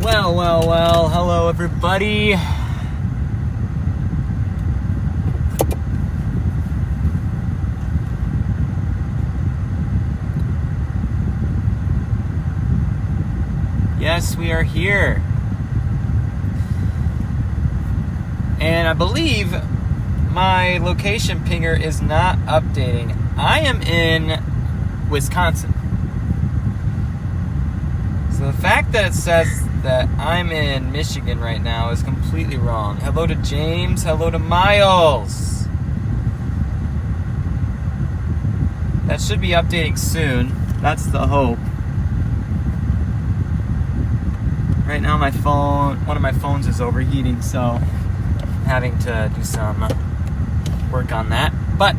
Well, hello everybody. Yes, we are here. And I believe my location pinger is not updating. I am in Wisconsin. So the fact that it says that I'm in Michigan right now is completely wrong. Hello to James. Hello to Miles. That should be updating soon. That's the hope. Right now one of my phones is overheating, so I'm having to do some work on that. But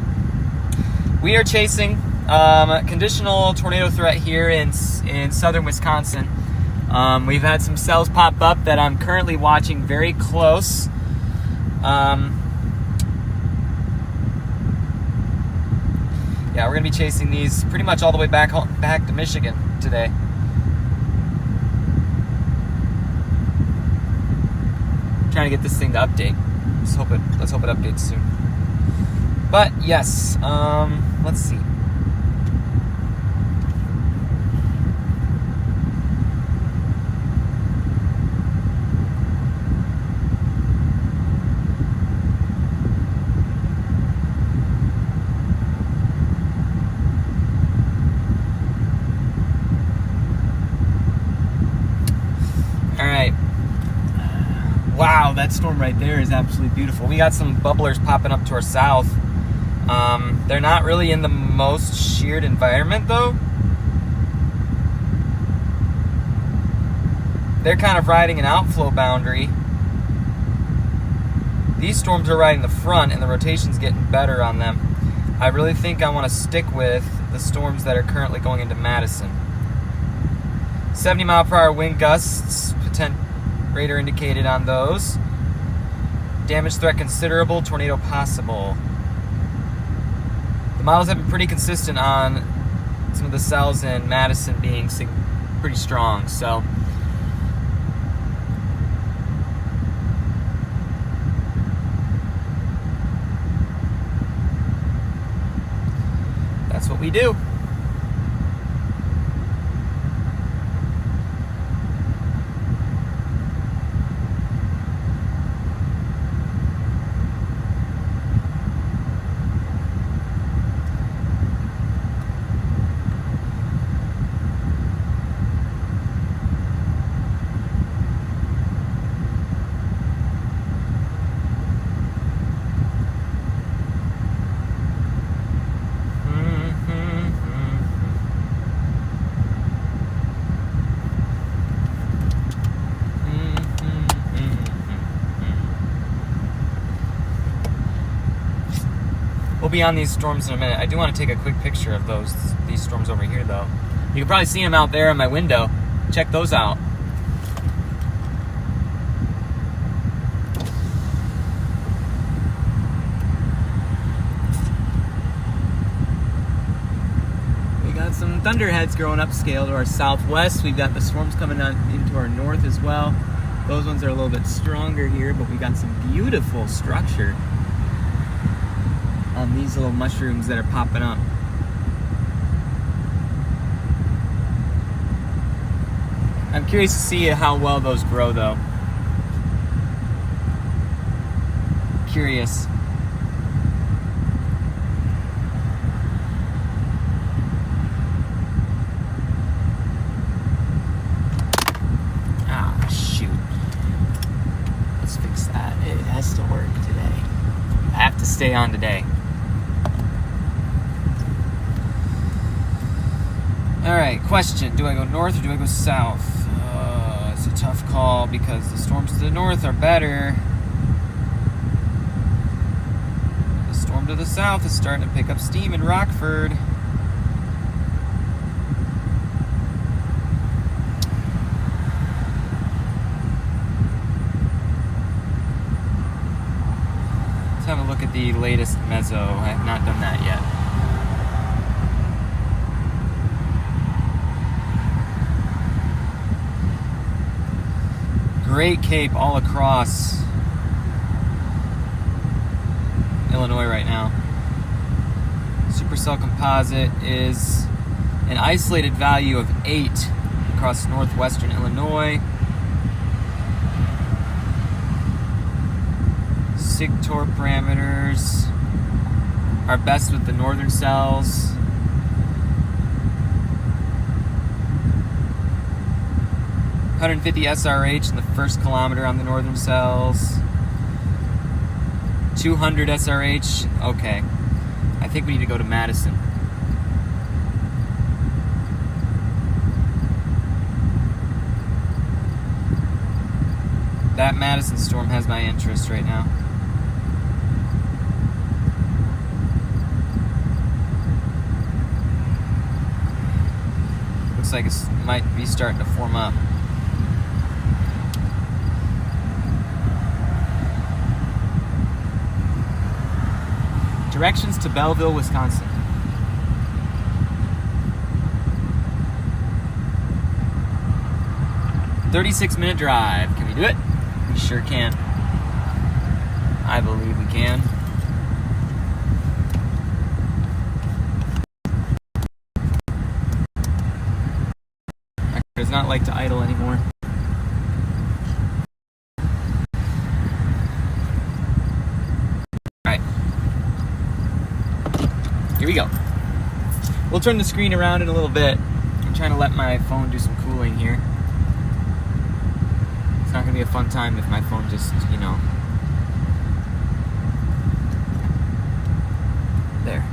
we are chasing conditional tornado threat here in southern Wisconsin. We've had some cells pop up that I'm currently watching very close. Yeah, we're gonna be chasing these pretty much all the way back to Michigan today. Trying to get this thing to update. Let's hope it updates soon. But yes, let's see. Wow, that storm right there is absolutely beautiful. We got some bubblers popping up to our south. They're not really in the most sheared environment, though. They're kind of riding an outflow boundary. These storms are riding the front, and the rotation's getting better on them. I really think I want to stick with the storms that are currently going into Madison. 70-mile-per-hour wind gusts, radar indicated on those. Damage threat considerable, tornado possible. The models have been pretty consistent on some of the cells in Madison being pretty strong, so that's what we do. We'll be on these storms in a minute. I do want to take a quick picture of these storms over here, though. You can probably see them out there in my window. Check those out. We got some thunderheads growing upscale to our southwest. We've got the storms coming on into our north as well. Those ones are a little bit stronger here, but we got some beautiful structure on these little mushrooms that are popping up. I'm curious to see how well those grow, though. Curious. Ah, shoot. Let's fix that. It has to work today. I have to stay on today. Alright, question. Do I go north or do I go south? It's a tough call because the storms to the north are better. The storm to the south is starting to pick up steam in Rockford. Let's have a look at the latest mezzo. I have not done that yet. Great Cape all across Illinois right now. Supercell composite is an isolated value of 8 across northwestern Illinois. SIGTOR parameters are best with the northern cells. (150 SRH in the first kilometer on the northern cells. 200 SRH. Okay. I think we need to go to Madison. That Madison storm has my interest right now. Looks like it might be starting to form up. Directions to Belleville, Wisconsin. "36-minute drive. Can we do it?" We sure can. I believe we can. It does not like to idle anymore. Alright. Here we go. We'll turn the screen around in a little bit. I'm trying to let my phone do some cooling here. It's not going to be a fun time if my phone just, there.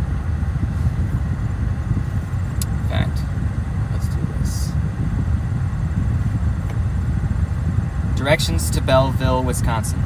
In fact, let's do this. Directions to Belleville, Wisconsin.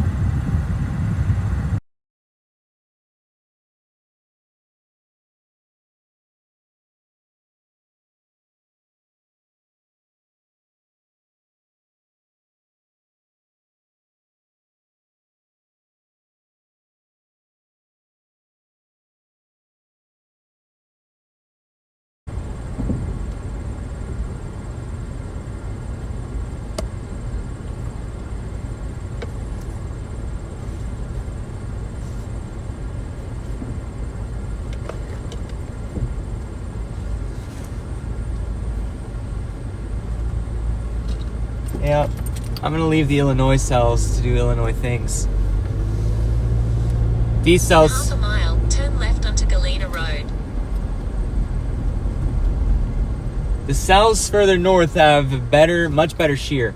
Yep. I'm going to leave the Illinois cells to do Illinois things. These cells... Half a mile, turn left onto Galena Road. The cells further north have much better shear.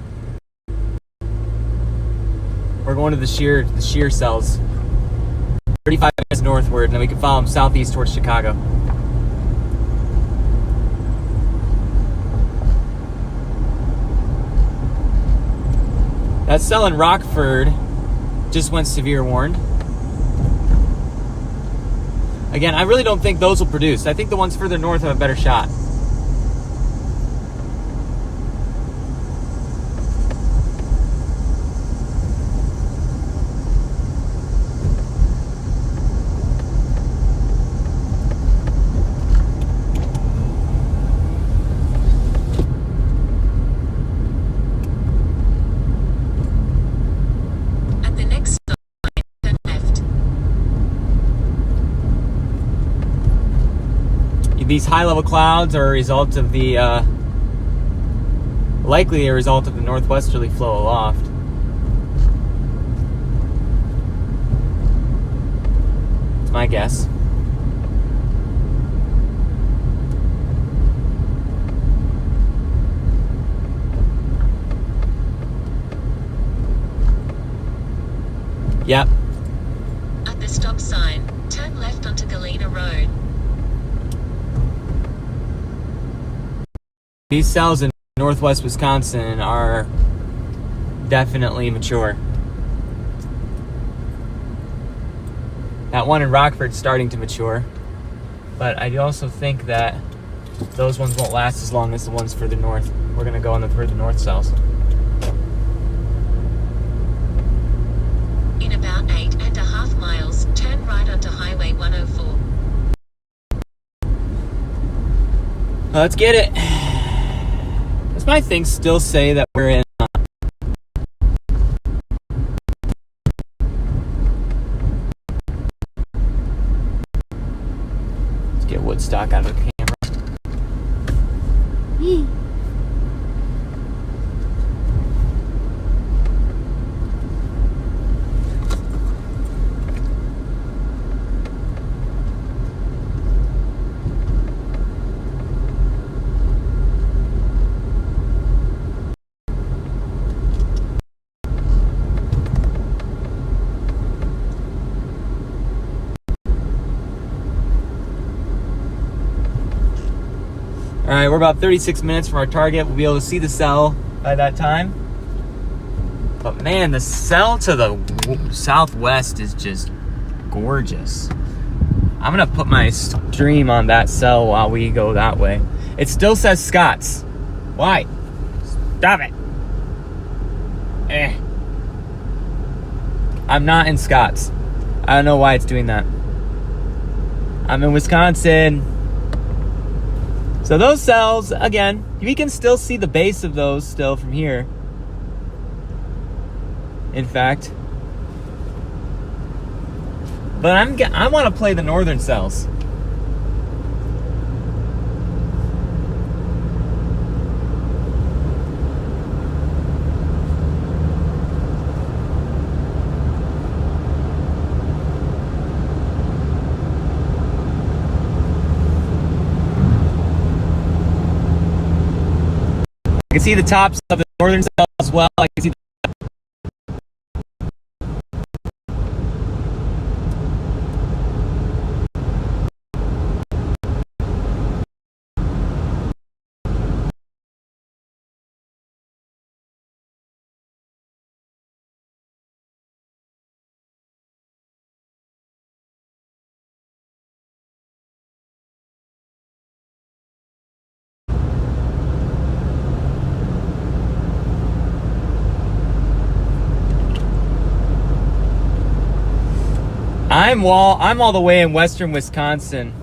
We're going to the shear cells. 35 minutes northward, and then we can follow them southeast towards Chicago. That cell in Rockford just went severe warned. Again, I really don't think those will produce. I think the ones further north have a better shot. These high-level clouds are a result of the, likely a result of the northwesterly flow aloft. It's my guess. Yep. At the stop sign, turn left onto Galena Road. These cells in northwest Wisconsin are definitely mature. That one in Rockford's starting to mature, but I also think that those ones won't last as long as the ones further north. We're going to go on the further north cells. In about 8.5 miles, turn right onto Highway 104. Let's get it. Does my thing still say that we're in right, we're about 36 minutes from our target. We'll be able to see the cell by that time. But man, the cell to the southwest is just gorgeous. I'm gonna put my stream on that cell while we go that way. It still says Scott's. Why? Stop it. I'm not in Scott's. I don't know why it's doing that. I'm in Wisconsin. So those cells, again, we can still see the base of those still from here. In fact. But I want to play the northern cells. I can see the tops of the northern cell as well. I can see I'm all the way in western Wisconsin.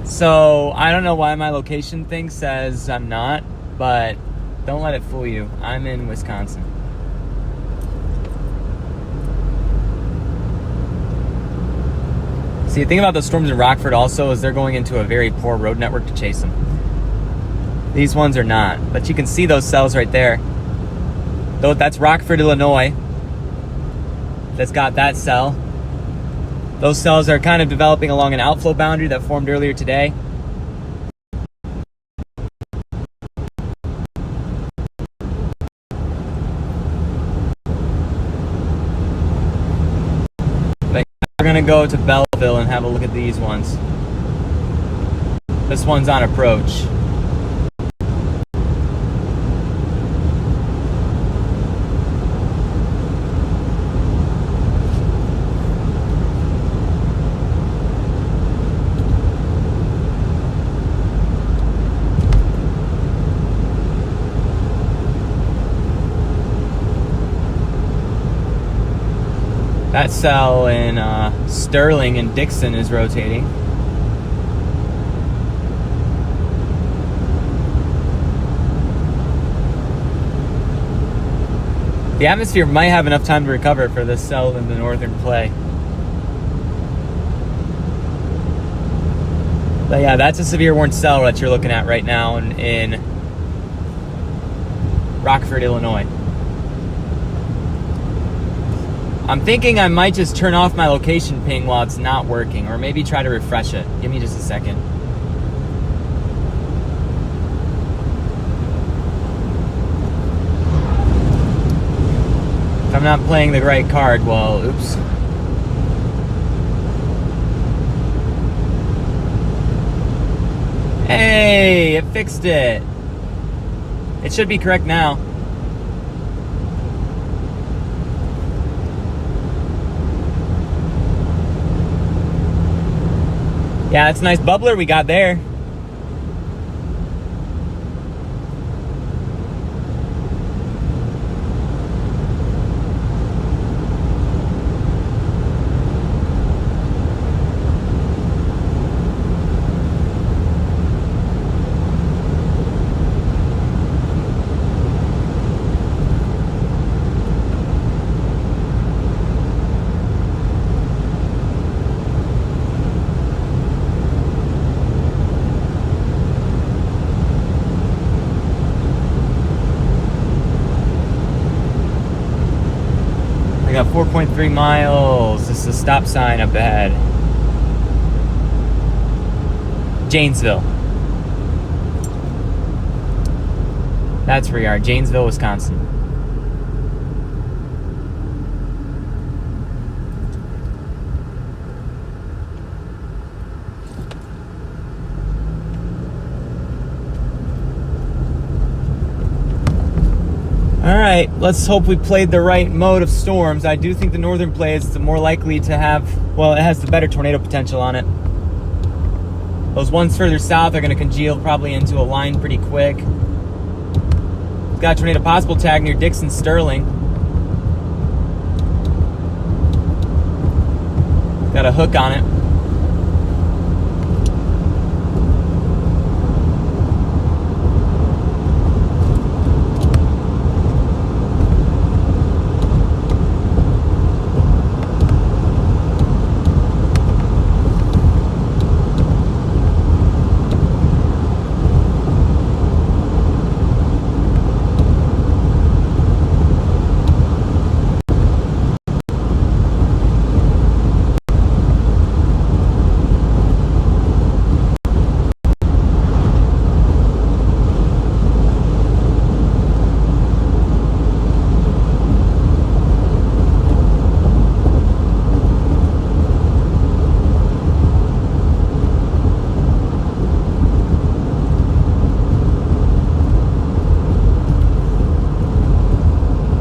So I don't know why my location thing says I'm not, but don't let it fool you. I'm in Wisconsin. See, the thing about the storms in Rockford also is they're going into a very poor road network to chase them. These ones are not, but you can see those cells right there. Though that's Rockford, Illinois. That's got that cell. Those cells are kind of developing along an outflow boundary that formed earlier today. We're gonna go to Belleville and have a look at these ones. This one's on approach. That cell in Sterling and Dixon is rotating. The atmosphere might have enough time to recover for this cell in the northern play. But yeah, that's a severe warning cell that you're looking at right now in Rockford, Illinois. I'm thinking I might just turn off my location ping while it's not working, or maybe try to refresh it. Give me just a second. If I'm not playing the right card, well, oops. Hey, it fixed it. It should be correct now. Yeah, that's a nice bubbler we got there. I got 4.3 miles. This is a stop sign up ahead. Janesville. That's where we are, Janesville, Wisconsin. All right, let's hope we played the right mode of storms. I do think the northern play is the more likely to have, well, it has the better tornado potential on it. Those ones further south are going to congeal probably into a line pretty quick. It's got a tornado possible tag near Dixon Sterling. Got a hook on it.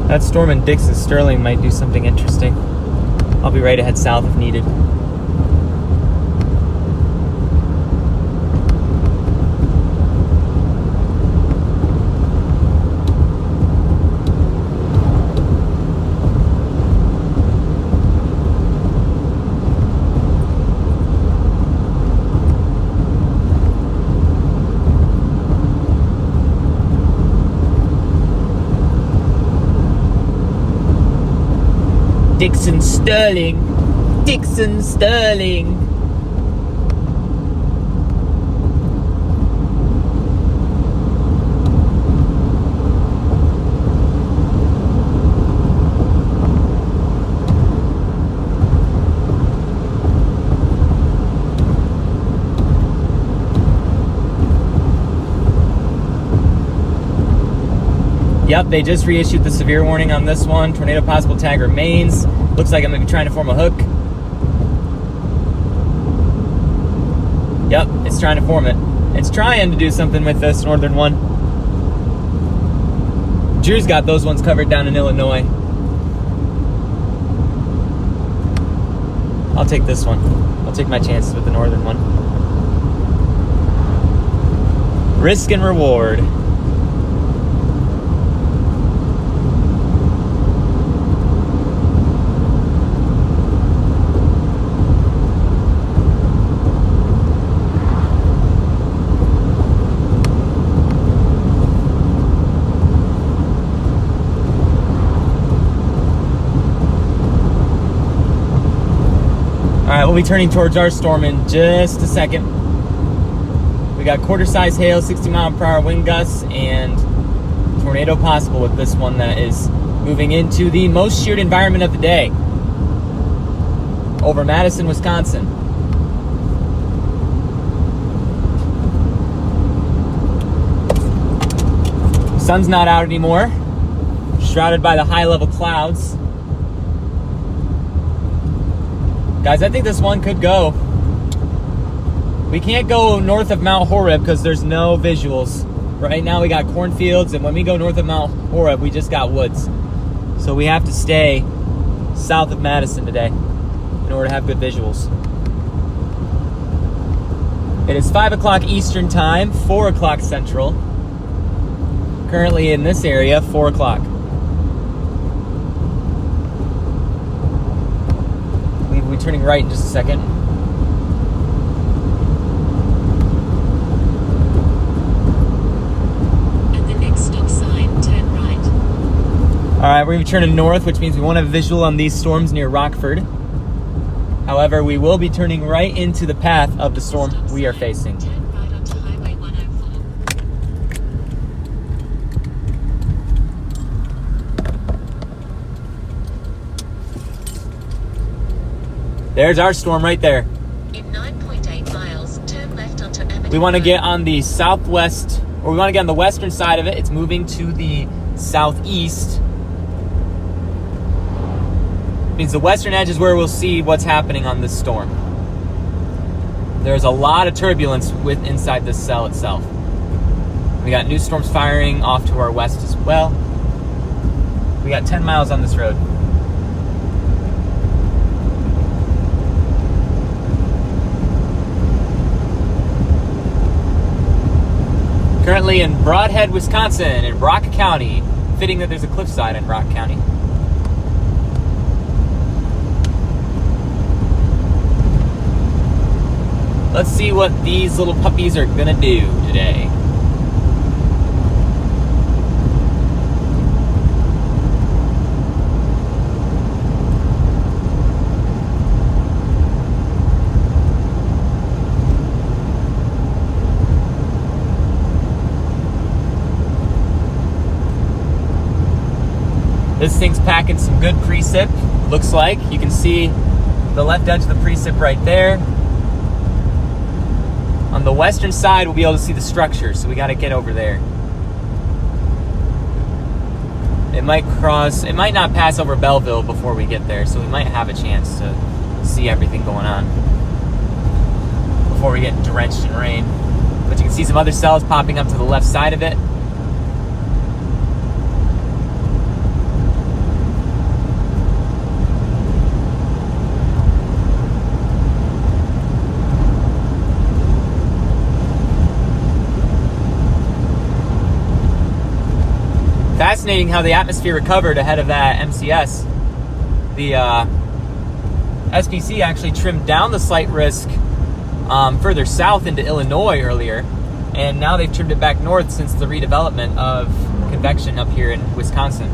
That storm in Dixon Sterling might do something interesting. I'll be ready to head south if needed. Dixon Sterling. Dixon Sterling. Yep, they just reissued the severe warning on this one. Tornado possible tag remains. Looks like I'm going to be trying to form a hook. Yep, it's trying to form it. It's trying to do something with this northern one. Drew's got those ones covered down in Illinois. I'll take this one. I'll take my chances with the northern one. Risk and reward. All right, we'll be turning towards our storm in just a second. We got quarter-size hail, 60-mile-per-hour wind gusts, and tornado possible with this one that is moving into the most sheared environment of the day over Madison, Wisconsin. Sun's not out anymore, shrouded by the high-level clouds. Guys, I think this one could go. We can't go north of Mount Horeb because there's no visuals. Right now we got cornfields, and when we go north of Mount Horeb, we just got woods. So we have to stay south of Madison today in order to have good visuals. It is 5 o'clock Eastern Time, 4 o'clock Central. Currently in this area, 4 o'clock. We'll be turning right in just a second. At the next stop sign, turn right. All right, we're going to be turning north, which means we won't have a visual on these storms near Rockford. However, we will be turning right into the path of the storm we are facing. Turn right onto Highway 104. There's our storm right there. In 9.8 miles, turn left onto Amity We want to Road. get on the southwest, or we want to get on the western side of it. It's moving to the southeast. Means the western edge is where we'll see what's happening on this storm. There's a lot of turbulence inside this cell itself. We got new storms firing off to our west as well. We got 10 miles on this road. Currently in Broadhead, Wisconsin, in Brock County. Fitting that there's a cliffside in Brock County. Let's see what these little puppies are gonna do today. This thing's packing some good precip, looks like. You can see the left edge of the precip right there. On the western side, we'll be able to see the structure, so we gotta get over there. It might not pass over Belleville before we get there, so we might have a chance to see everything going on before we get drenched in rain. But you can see some other cells popping up to the left side of it. Fascinating how the atmosphere recovered ahead of that MCS. The SPC actually trimmed down the slight risk further south into Illinois earlier, and now they've trimmed it back north since the redevelopment of convection up here in Wisconsin.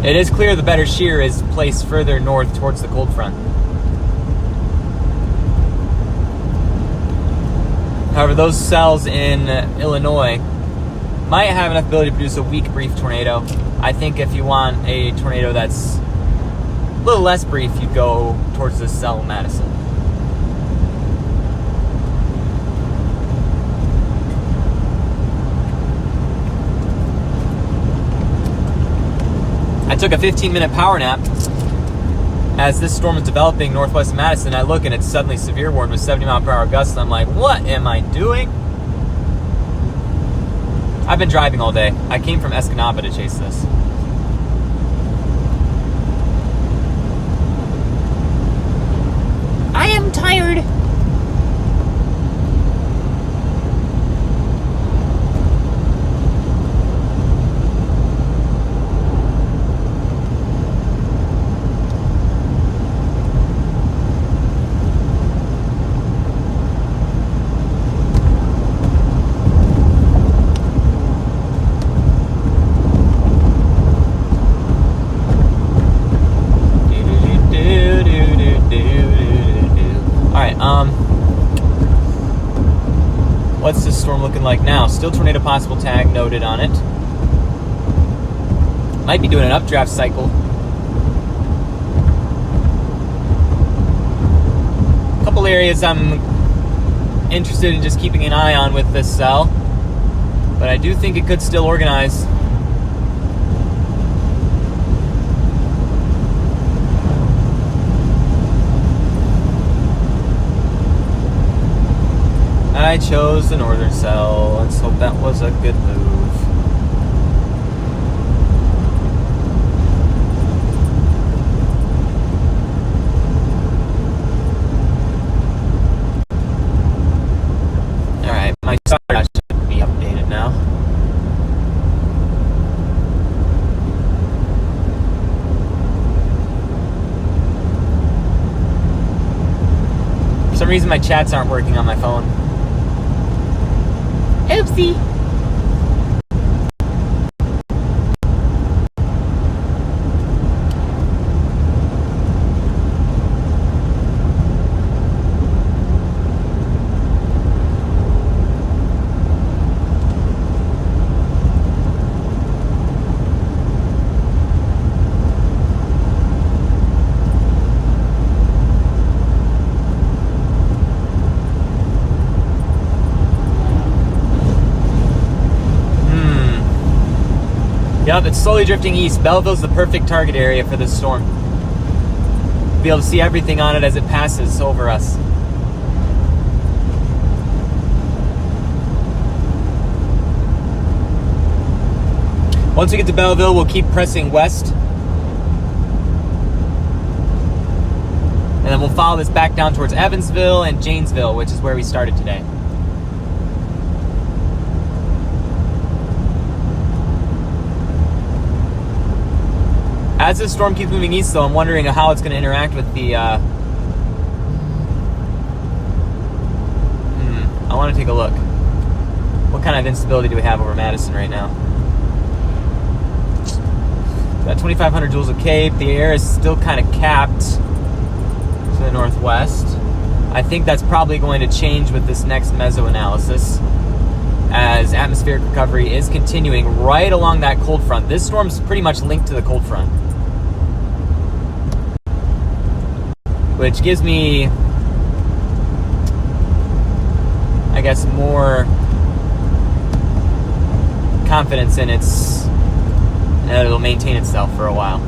It is clear the better shear is placed further north towards the cold front. However, those cells in Illinois might have enough ability to produce a weak, brief tornado. I think if you want a tornado that's a little less brief, you'd go towards this cell in Madison. I took a 15-minute power nap as this storm is developing northwest of Madison. I look and it's suddenly severe warned with 70-mile-per-hour gusts. And I'm like, what am I doing? I've been driving all day. I came from Escanaba to chase this. I am tired. What's this storm looking like now? Still tornado possible tag noted on it. Might be doing an updraft cycle. A couple areas I'm interested in just keeping an eye on with this cell, but I do think it could still organize. I chose the northern cell. Let's hope that was a good move. Alright, my starter should be updated now. For some reason my chats aren't working on my phone. Oopsie. Yep, it's slowly drifting east. Belleville's the perfect target area for this storm. Be able to see everything on it as it passes over us. Once we get to Belleville, we'll keep pressing west. And then we'll follow this back down towards Evansville and Janesville, which is where we started today. As this storm keeps moving east, though, I'm wondering how it's going to interact with the... I want to take a look. What kind of instability do we have over Madison right now? Got 2,500 joules of Cape. The air is still kind of capped to the northwest. I think that's probably going to change with this next meso-analysis as atmospheric recovery is continuing right along that cold front. This storm's pretty much linked to the cold front, which gives me, I guess, more confidence in that it'll maintain itself for a while.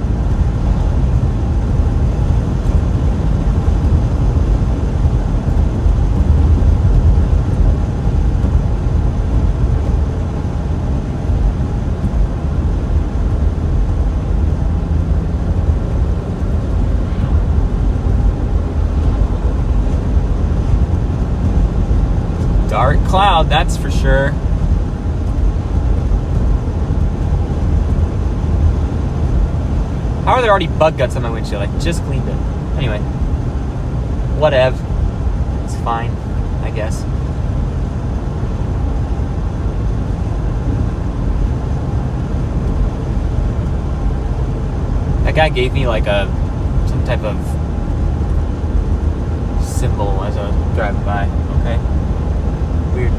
Dark cloud, that's for sure. How are there already bug guts on my windshield? I just cleaned it. Anyway, whatever. It's fine, I guess. That guy gave me like some type of symbol as I was driving by. Okay. Weird.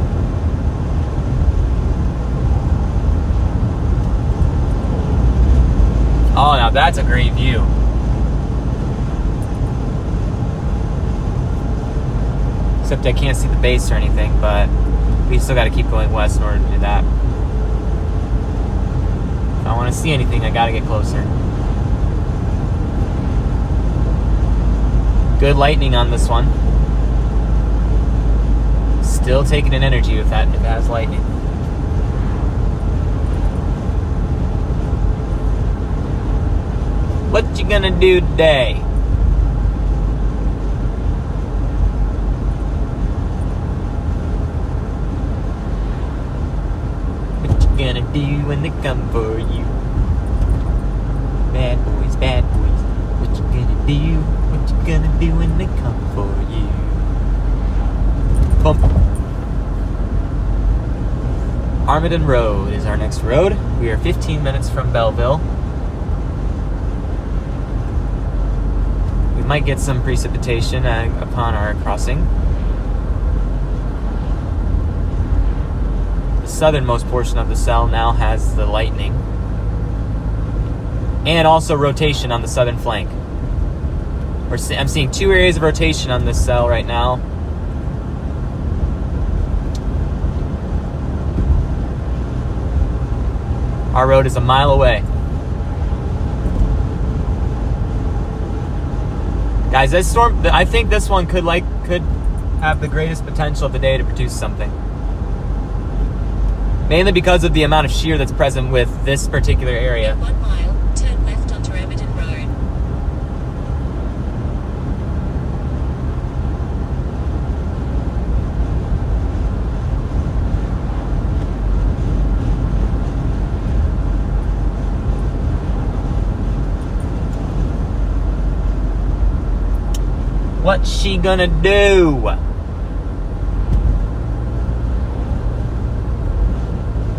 Oh, now that's a great view. Except I can't see the base or anything, but we still got to keep going west in order to do that. If I want to see anything, I got to get closer. Good lightning on this one. Still taking an energy with that if it has lightning. What you gonna do today? What you gonna do when they come for you? Bad boys, bad boys. What you gonna do? What you gonna do when they come for you? Bump. Armaden Road is our next road. We are 15 minutes from Belleville. We might get some precipitation upon our crossing. The southernmost portion of the cell now has the lightning. And also rotation on the southern flank. I'm seeing 2 areas of rotation on this cell right now. Our road is a mile away. Guys, this storm, I think this one could have the greatest potential of the day to produce something. Mainly because of the amount of shear that's present with this particular area. In 1 mile, turn left onto Armaden Road. What's she gonna do?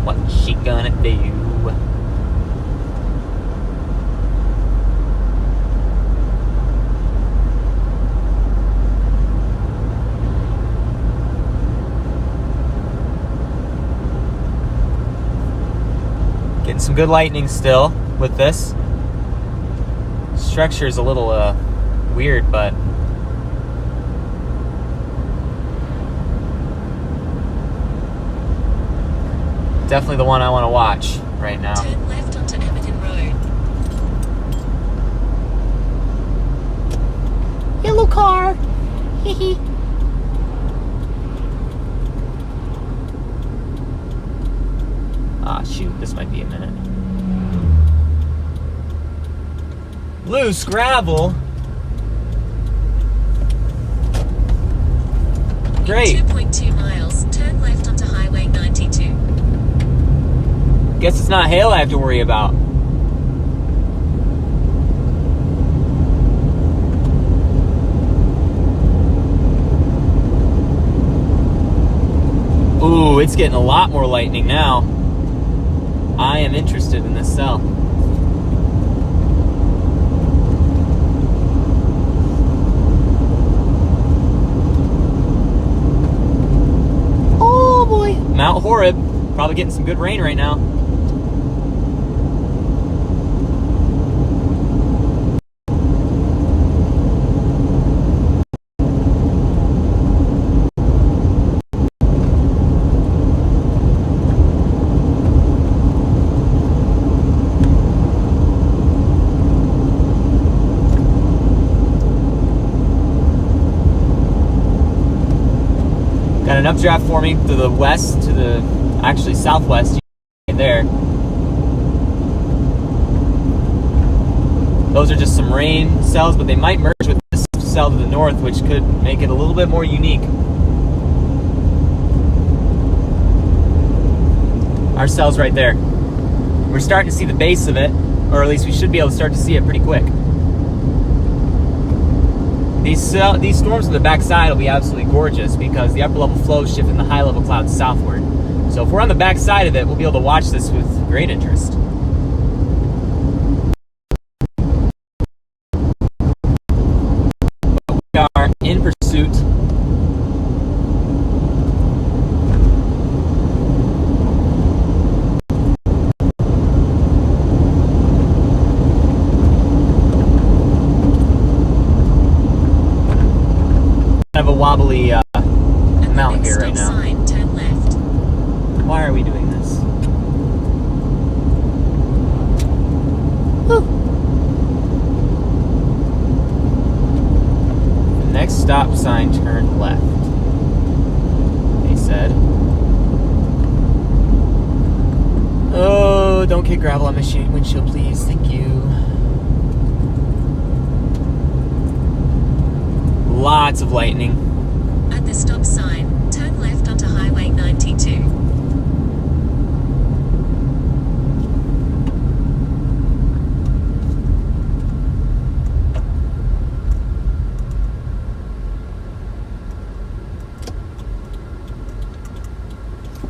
What's she gonna do? Getting some good lightning still with this. Structure is a little weird, but definitely the one I want to watch right now. Turn left onto Armaden Road. Yellow car. Hee. Ah, shoot, this might be a minute. Loose gravel. Great. 2.2 miles, turn left onto Highway 92. Guess it's not hail I have to worry about. Ooh, it's getting a lot more lightning now. I am interested in this cell. Oh boy. Mount Horeb, probably getting some good rain right now. Got an updraft forming to the west, to the actually southwest right there. Those are just some rain cells, but they might merge with this cell to the north, which could make it a little bit more unique. Our cell's right there. We're starting to see the base of it, or at least we should be able to start to see it pretty quick. These storms on the backside will be absolutely gorgeous because the upper level flow is shifting the high level clouds southward. So if we're on the backside of it, we'll be able to watch this with great interest. We are in pursuit. Kind of a wobbly mount here right now. Sign, turn left. Why are we doing this? Whew. The next stop sign, turn left. They said. Oh, don't kick gravel on my windshield, please. Thank you. Lots of lightning. At the stop sign, turn left onto Highway 92.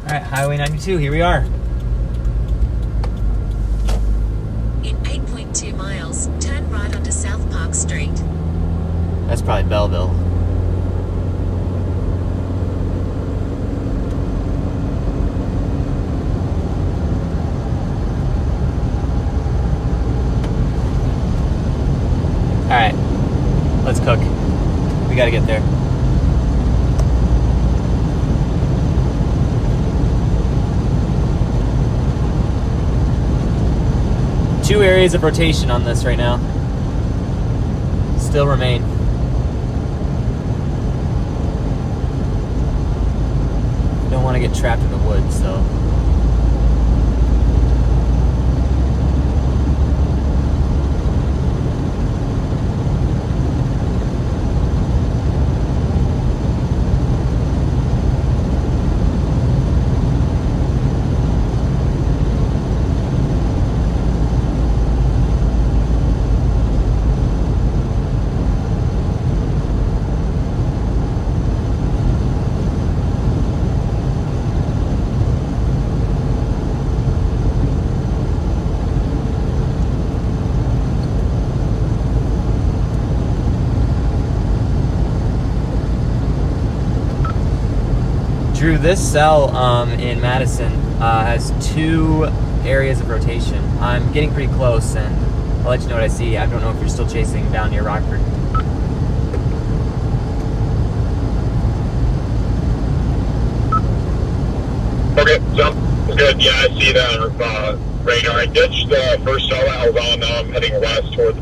All right, Highway 92, here we are. In 8.2 miles, turn right onto South Park Street. That's probably Belleville. All right, let's cook. We gotta get there. Two areas of rotation on this right now. Still remain. Don't want to get trapped in the woods, so. Drew, this cell in Madison has two areas of rotation. I'm getting pretty close, and I'll let you know what I see. I don't know if you're still chasing down near Rockford. Okay, sounds good. Yeah, I see that radar. I ditched the first cell I was on. Now I'm heading west toward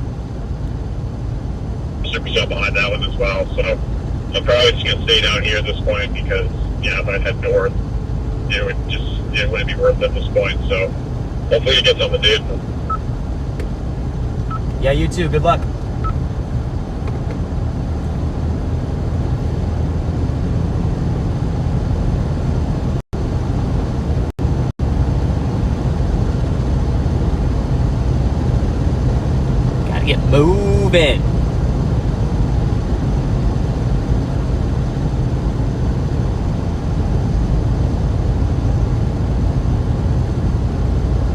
the super cell behind that one as well. So I'm probably just going to stay down here at this point because, yeah, if I head north, it wouldn't be worth it at this point. So hopefully you get something, dude. Yeah, you too. Good luck. Gotta get moving.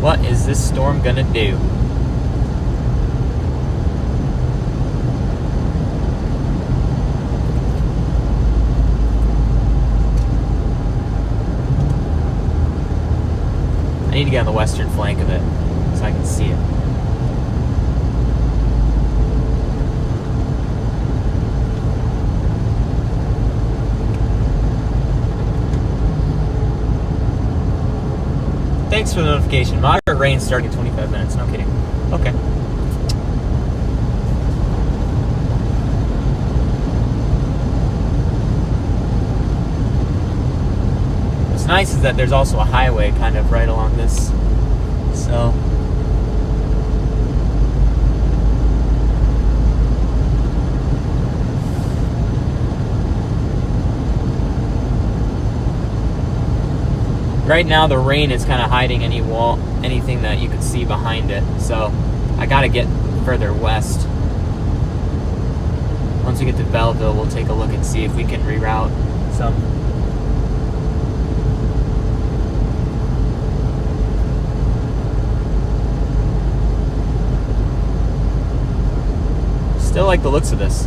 What is this storm gonna do? I need to get on the western flank of it so I can see it. Thanks for the notification. Moderate rain starting in 25 minutes. No kidding. Okay. What's nice is that there's also a highway kind of right along this. So. Right now the rain is kind of hiding anything that you could see behind it. So I gotta get further west. Once we get to Belleville, we'll take a look and see if we can reroute some. Still like the looks of this.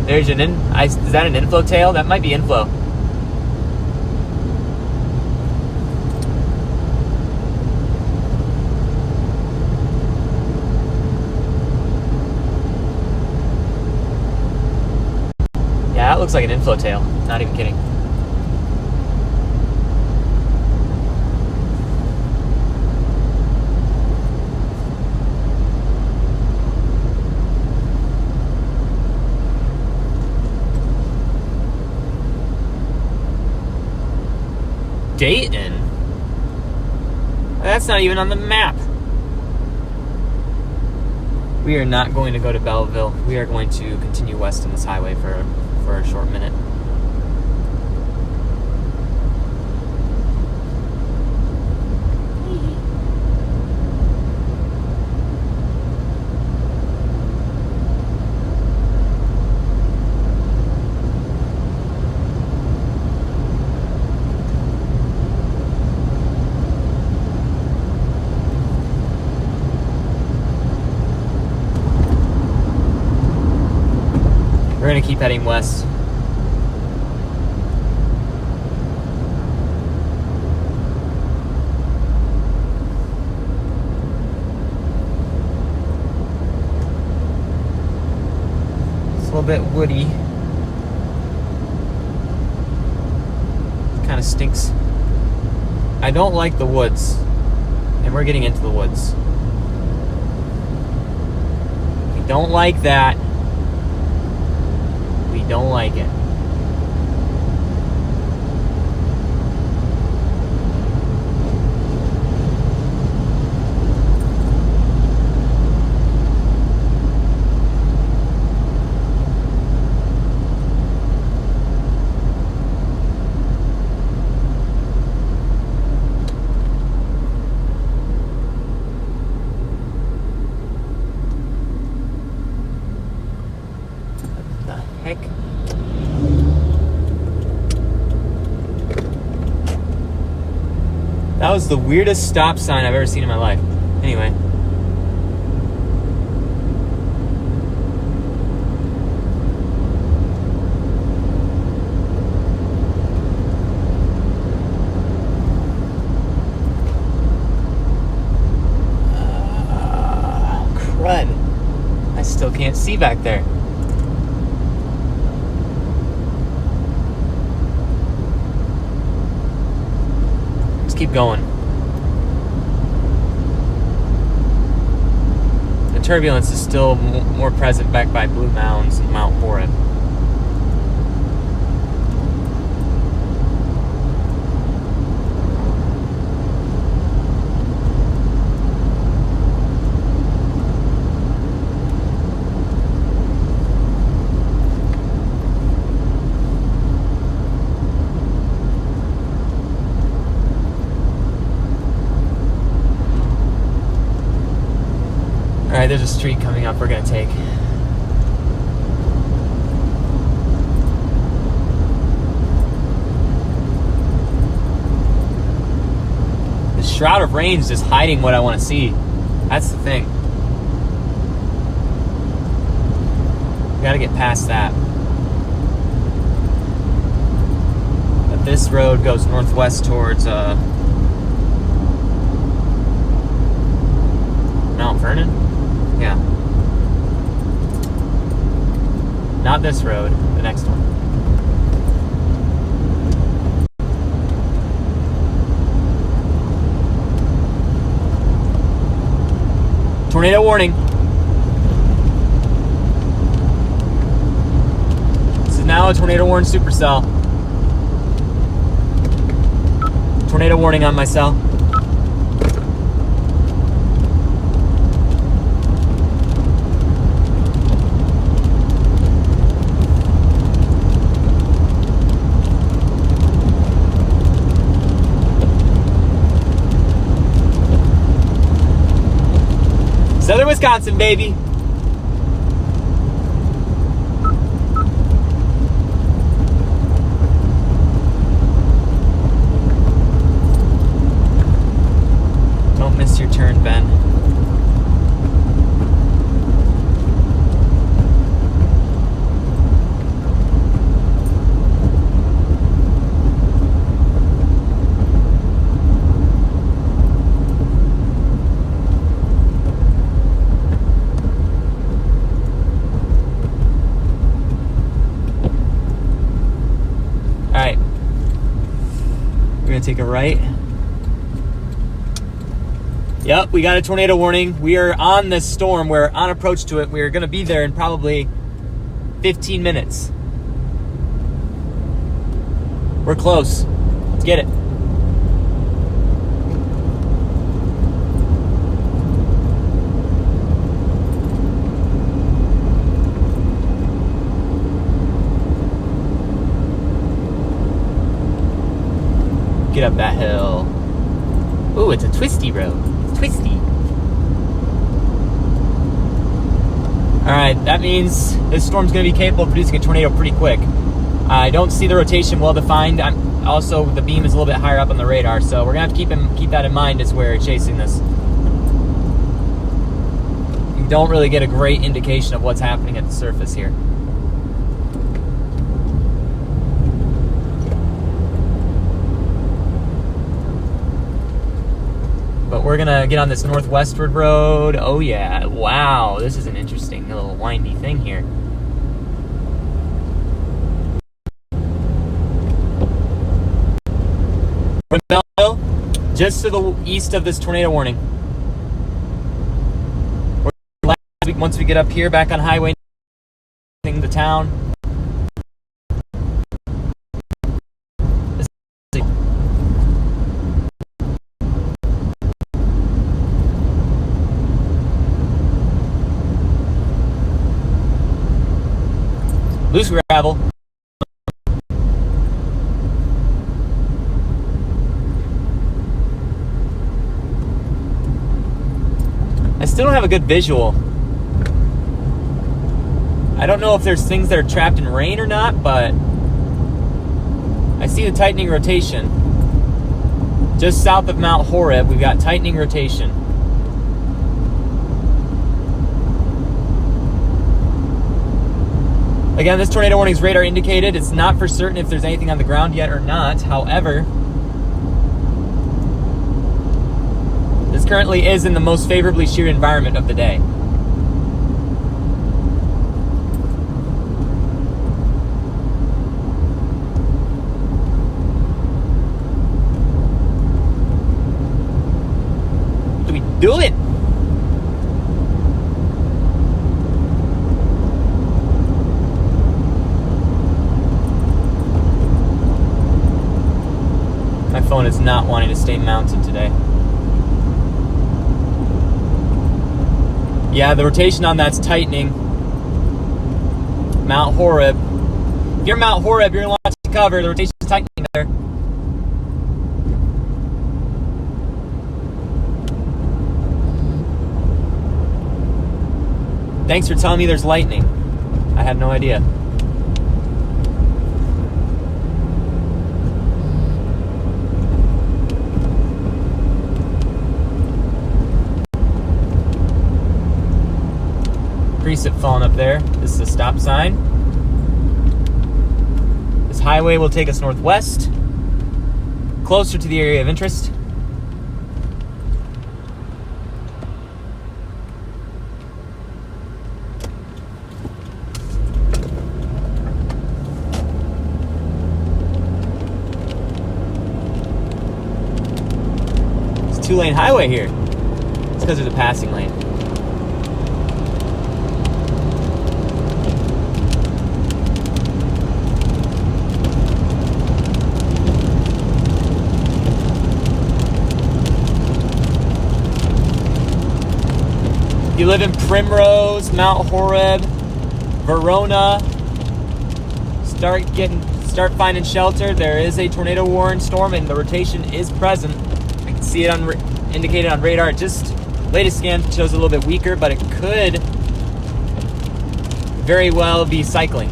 There's an is that an inflow tail? That might be inflow. Yeah, that looks like an inflow tail. Not even kidding. Dayton? That's not even on the map. We are not going to go to Belleville. We are going to continue west on this highway for a short minute. We're going to keep heading west. It's a little bit woody. Kind of stinks. I don't like the woods. And we're getting into the woods. We don't like that. Don't like it. What the heck? That was the weirdest stop sign I've ever seen in my life. Anyway. Crud. I still can't see back there. keep going. The turbulence is still more present back by Blue Mounds and Mount Horeb. Alright, there's a street coming up we're gonna take. The shroud of rain is just hiding what I want to see. That's the thing. We gotta get past that. But this road goes northwest towards Mount Vernon? Yeah. Not this road, the next one. Tornado warning. This is now a tornado warning supercell. Tornado warning on my cell. Southern Wisconsin, baby. Don't miss your turn, Ben. Take a right. Yep, we got a tornado warning. We are on this storm. We're on approach to it. We're going to be there in probably 15 minutes. We're close. Let's get it. Get up that hill. Ooh, it's a twisty road. It's twisty. Alright, that means this storm's going to be capable of producing a tornado pretty quick. I don't see the rotation well defined. Also, the beam is a little bit higher up on the radar, so we're going to have to keep that in mind as we're chasing this. You don't really get a great indication of what's happening at the surface here. But we're gonna get on this northwestward road. Oh yeah, wow, this is an interesting little windy thing here. We're in Belleville, just to the east of this tornado warning. Last week, once we get up here, back on highway, the town. Loose gravel. I still don't have a good visual. I don't know if there's things that are trapped in rain or not, but I see the tightening rotation. Just south of Mount Horeb, we've got tightening rotation. Again, this tornado warning is radar indicated. It's not for certain if there's anything on the ground yet or not. However, this currently is in the most favorably sheared environment of the day. phone is not wanting to stay mounted today. Yeah, the rotation on that's tightening. Mount Horeb. If you're Mount Horeb, you're gonna want to cover. The rotation is tightening there. Thanks for telling me there's lightning. I had no idea. Preset falling up there. This is a stop sign. This highway will take us northwest, closer to the area of interest. It's a 2-lane highway here. It's because there's a passing lane. If you live in Primrose, Mount Horeb, Verona, start finding shelter. There is a tornado warning storm, and the rotation is present. I can see it indicated on radar. Just latest scan shows a little bit weaker, but it could very well be cycling.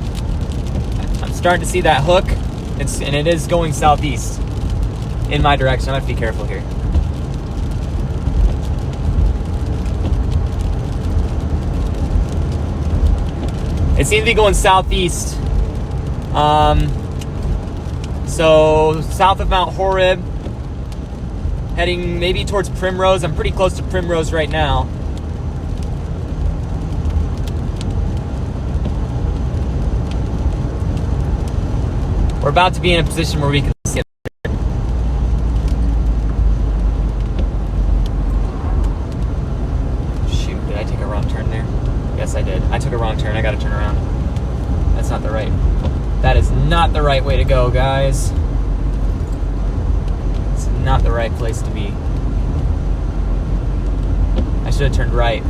I'm starting to see that hook, and it is going southeast in my direction. I have to be careful here. It seems to be going southeast. So south of Mount Horeb, heading maybe towards Primrose. I'm pretty close to Primrose right now. We're about to be in a position where we can see it. Shoot, did I take a wrong turn there? Yes, I did. I took a wrong turn. I gotta turn around. That's not the right. That is not the right way to go, guys. It's not the right place to be. I should have turned right.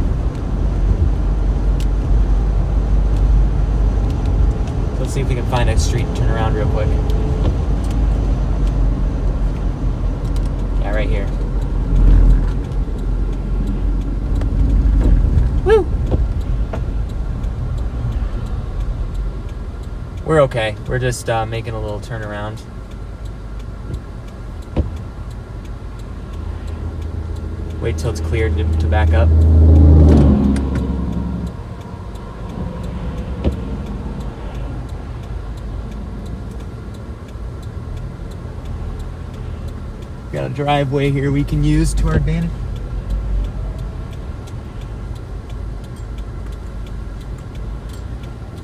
So let's see if we can find a street and turn around real quick. Yeah, right here. Woo! We're okay. We're just making a little turnaround. Wait till it's cleared to back up. Got a driveway here we can use to our advantage.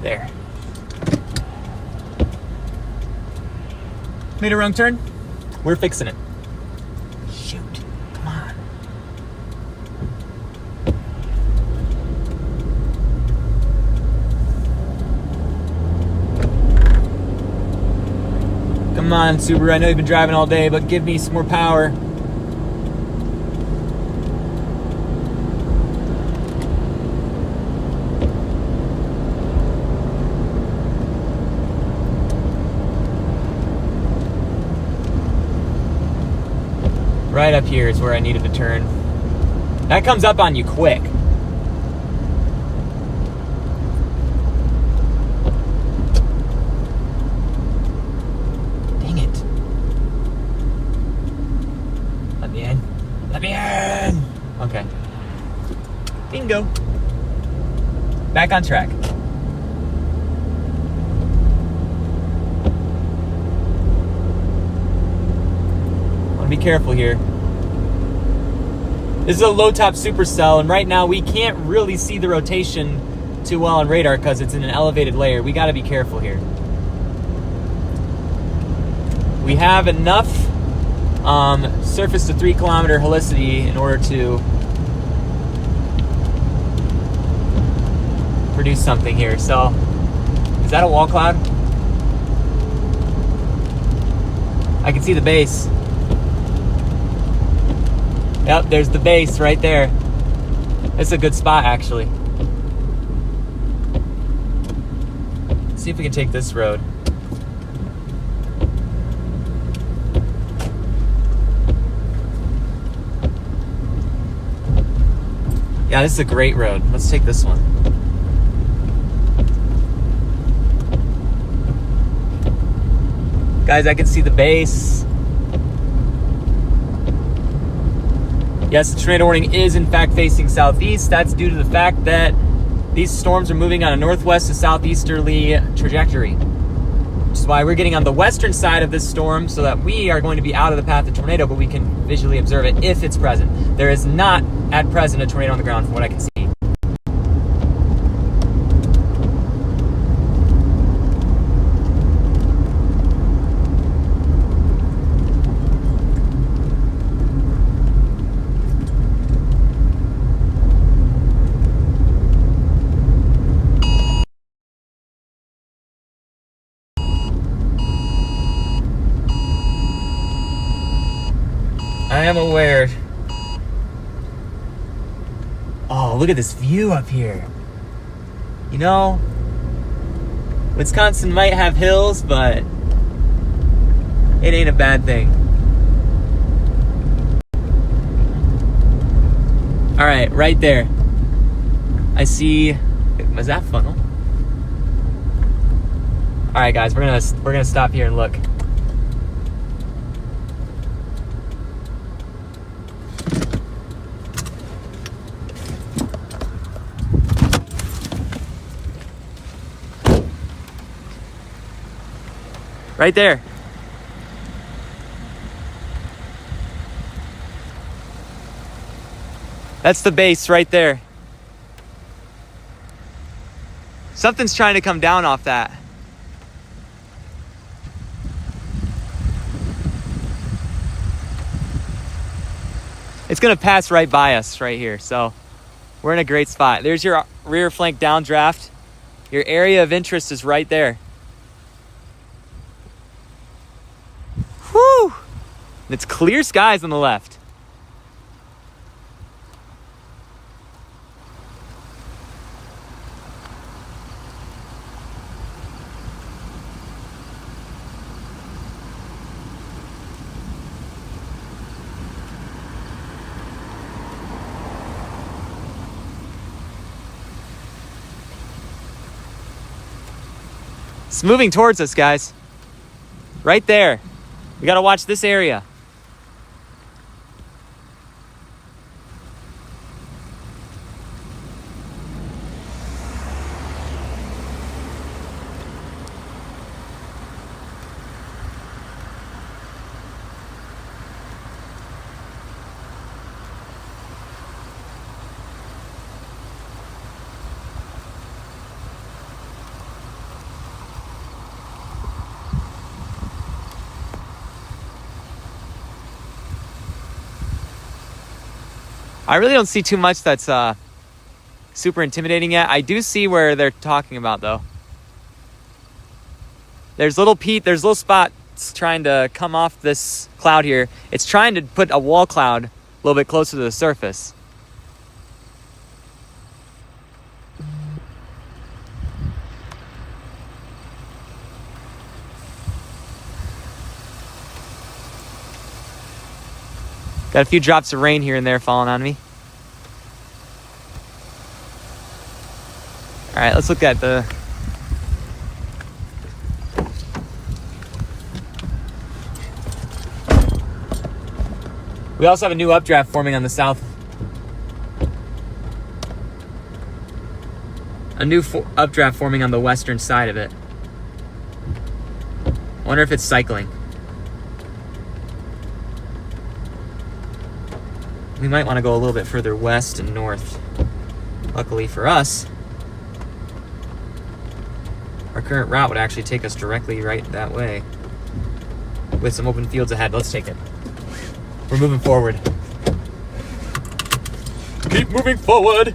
There. Made a wrong turn. We're fixing it. Shoot. Come on. Come on, Subaru. I know you've been driving all day, but give me some more power. Right up here is where I needed to turn. That comes up on you quick. Dang it. Let me in. Let me in. Okay. Bingo. Back on track. Be careful here. This is a low top supercell, and right now we can't really see the rotation too well on radar because it's in an elevated layer. We got to be careful here. We have enough surface to 3 kilometer helicity in order to produce something here. So, is that a wall cloud? I can see the base. Yep, there's the base right there. It's a good spot, actually. Let's see if we can take this road. Yeah, this is a great road. Let's take this one. Guys, I can see the base. Yes, the tornado warning is in fact facing southeast. That's due to the fact that these storms are moving on a northwest to southeasterly trajectory. Which is why we're getting on the western side of this storm so that we are going to be out of the path of the tornado, but we can visually observe it if it's present. There is not at present a tornado on the ground from what I can see. I am aware. Oh, look at this view up here. You know, Wisconsin might have hills, but it ain't a bad thing. All right, right there. I see. Was that funnel? All right, guys, we're gonna stop here and look. Right there. That's the base right there. Something's trying to come down off that. It's gonna pass right by us right here, so we're in a great spot. There's your rear flank downdraft. Your area of interest is right there. Whew! It's clear skies on the left. It's moving towards us, guys. Right there. We gotta watch this area. I really don't see too much that's super intimidating yet. I do see where they're talking about though. There's little spots trying to come off this cloud here. It's trying to put a wall cloud a little bit closer to the surface. Got a few drops of rain here and there falling on me. All right, let's look at the... We also have a new updraft forming on the south. A new updraft forming on the western side of it. I wonder if it's cycling. We might want to go a little bit further west and north. Luckily for us, our current route would actually take us directly right that way. With some open fields ahead. Let's take it. We're moving forward. Keep moving forward!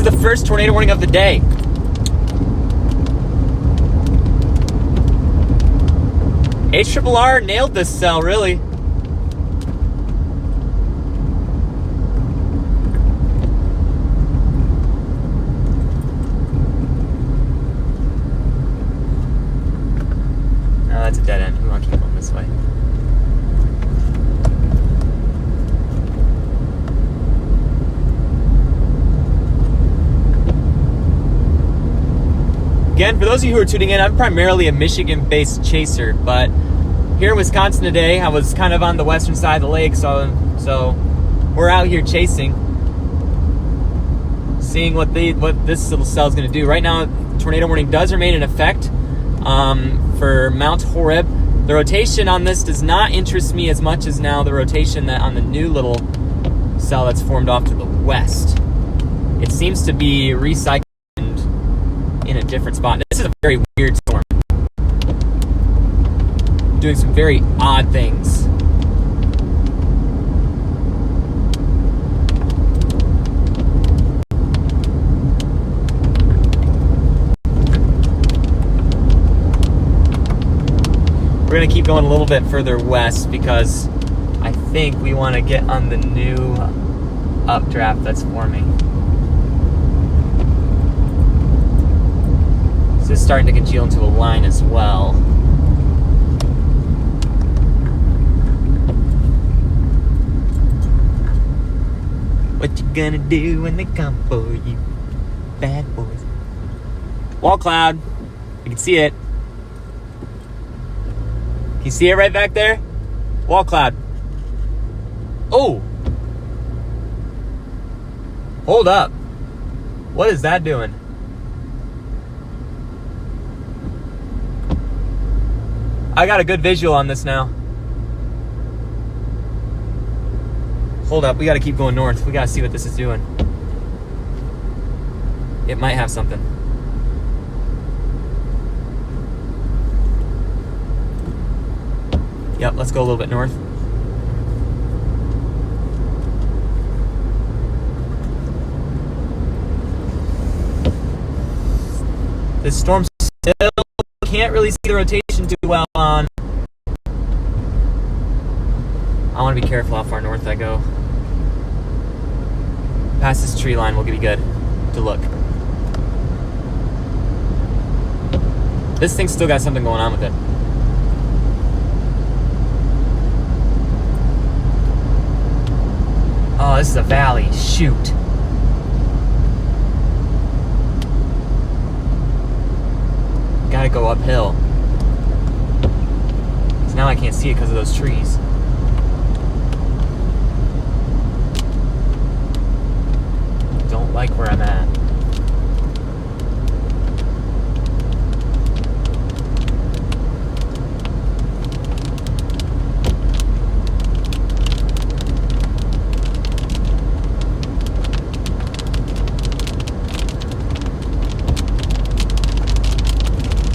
is the first tornado warning of the day. HRRR nailed this cell, really. No, that's a dead end. We want to keep going this way. Again, for those of you who are tuning in, I'm primarily a Michigan-based chaser, but here in Wisconsin today, I was kind of on the western side of the lake, so we're out here chasing, seeing what this little cell is going to do. Right now, tornado warning does remain in effect for Mount Horeb. The rotation on this does not interest me as much as now the rotation that on the new little cell that's formed off to the west. It seems to be recycled in a different spot. This is a very weird storm, doing some very odd things. We're gonna keep going a little bit further west because I think we want to get on the new updraft that's forming. This is starting to congeal into a line as well. What you gonna do when they come for you, bad boys? Wall cloud. You can see it. Can you see it right back there? Wall cloud. Oh! Hold up. What is that doing? I got a good visual on this now. Hold up, we gotta keep going north. We gotta see what this is doing. It might have something. Yep, let's go a little bit north. This storm still can't really see the rotation too well on. I want to be careful how far north I go. Past this tree line will be good to look. This thing's still got something going on with it. Oh, this is a valley. Shoot. Gotta go uphill. So now I can't see it because of those trees. Don't like where I'm at.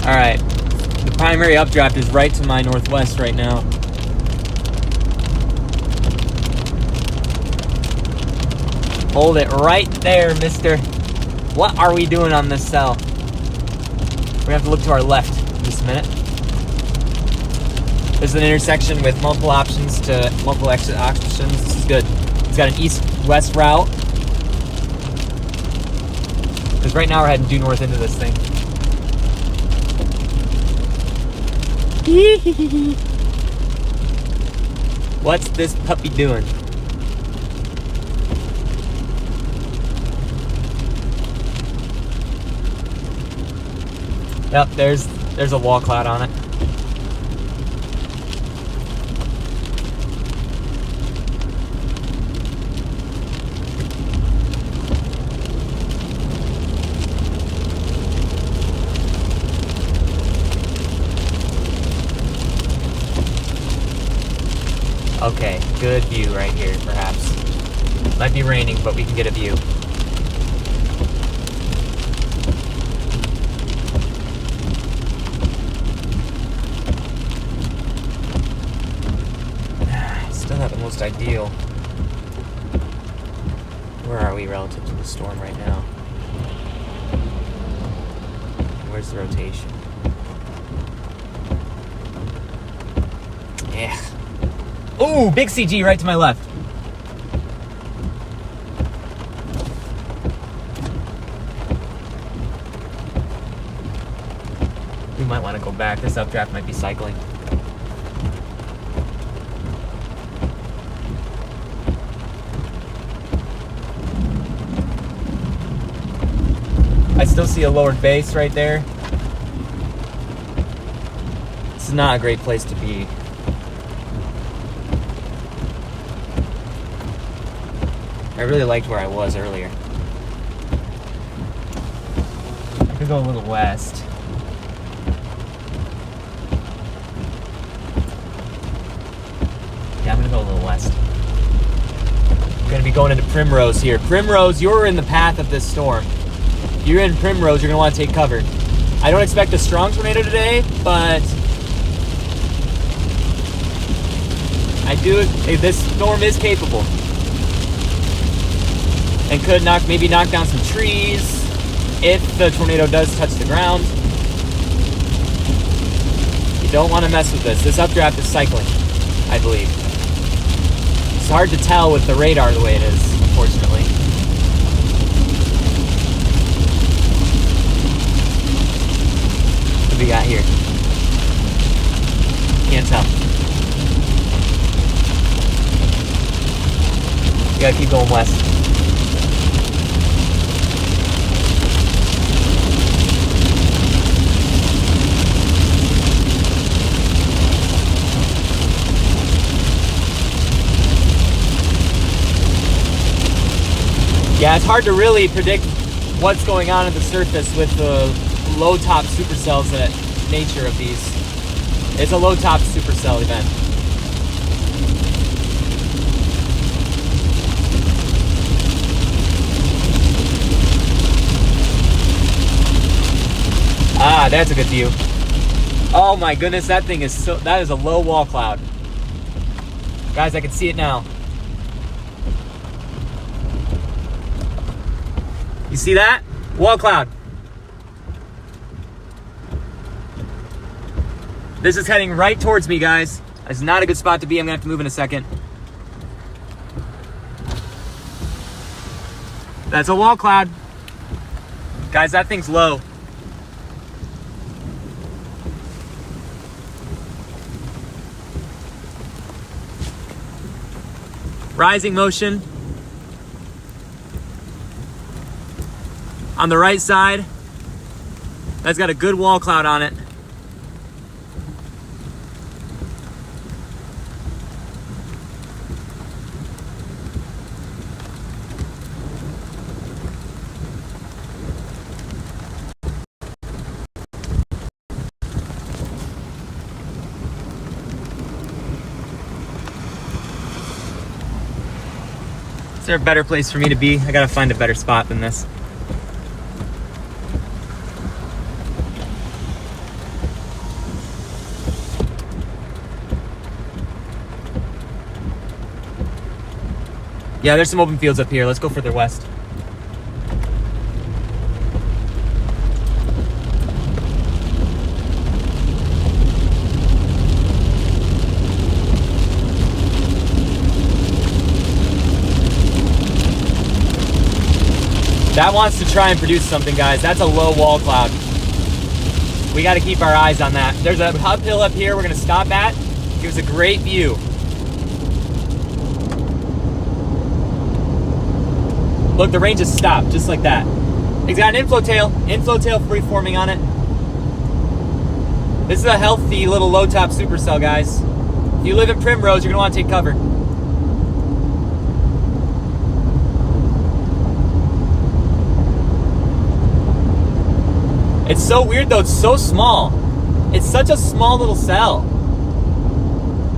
Alright, the primary updraft is right to my northwest right now. Hold it right there, mister. What are we doing on this cell? We're gonna have to look to our left in just a minute. There's an intersection with multiple options to multiple exit options. This is good. It's got an east-west route. Because right now we're heading due north into this thing. What's this puppy doing? Yep, there's a wall cloud on it. Okay, good view right here, perhaps. Might be raining, but we can get a view. Still not the most ideal. Where are we relative to the storm right now? reverse the rotation. Yeah. Ooh, big CG right to my left. We might want to go back. This updraft might be cycling. I still see a lowered base right there. This is not a great place to be. I really liked where I was earlier. I could go a little west. Yeah, I'm gonna go a little west. I'm gonna be going into Primrose here. Primrose, you're in the path of this storm. If you're in Primrose, you're gonna want to take cover. I don't expect a strong tornado today, but this storm is capable. And could maybe knock down some trees if the tornado does touch the ground. You don't want to mess with this. This updraft is cycling, I believe. It's hard to tell with the radar the way it is, unfortunately. What do we got here? Can't tell. You gotta keep going west. Yeah, it's hard to really predict what's going on at the surface with the low top supercells that nature of these. It's a low top supercell event. Ah, that's a good view. Oh my goodness, that is a low wall cloud. Guys, I can see it now. You see that? Wall cloud. This is heading right towards me, guys. It's not a good spot to be. I'm gonna have to move in a second. That's a wall cloud. Guys, that thing's low. Rising motion. On the right side, that's got a good wall cloud on it. Is there a better place for me to be? I gotta find a better spot than this. Yeah, there's some open fields up here. Let's go further west. That wants to try and produce something, guys. That's a low wall cloud. We got to keep our eyes on that. There's a uphill up here we're going to stop at. Gives a great view. Look, the range has stopped, just like that. It's got an inflow tail free-forming on it. This is a healthy little low-top supercell, guys. If you live in Primrose, you're going to want to take cover. It's so weird, though. It's so small. It's such a small little cell.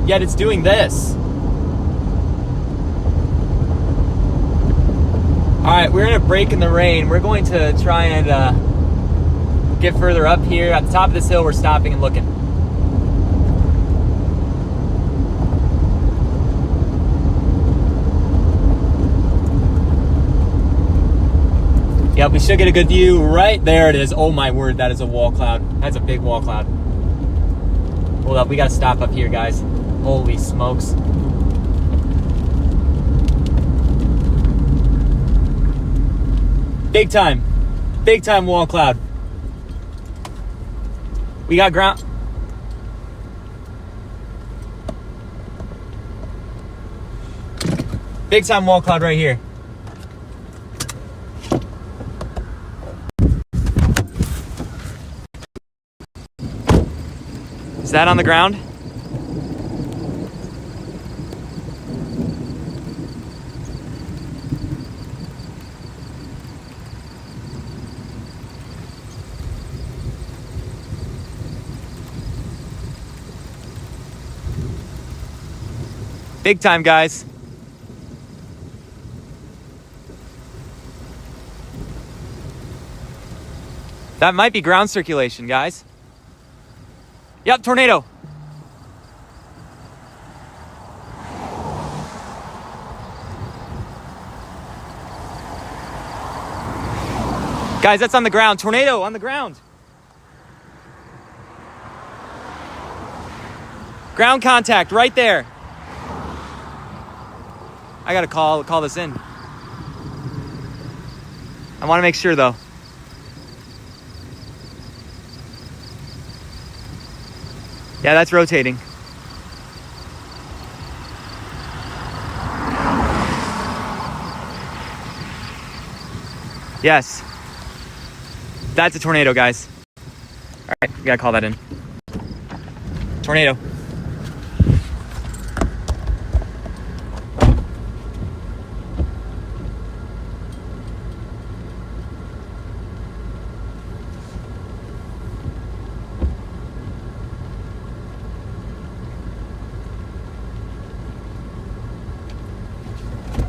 Yet it's doing this. All right, we're in a break in the rain. We're going to try and get further up here. At the top of this hill, we're stopping and looking. Yep, we should get a good view. Right there it is. Oh my word, that is a wall cloud. That's a big wall cloud. Hold up, we gotta stop up here, guys. Holy smokes. Big time wall cloud. We got ground. Big time wall cloud right here. Is that on the ground? Big time, guys. That might be ground circulation, guys. Yep, tornado. Guys, that's on the ground. Tornado on the ground. Ground contact right there. I gotta call this in. I want to make sure though. Yeah, that's rotating. Yes. That's a tornado, guys. All right, we gotta call that in. Tornado.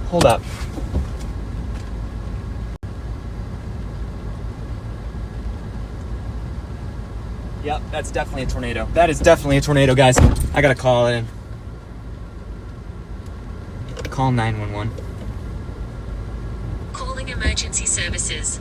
Hold up. Yep, that's definitely a tornado. That is definitely a tornado, guys. I gotta call it in. Call 911. Calling emergency services.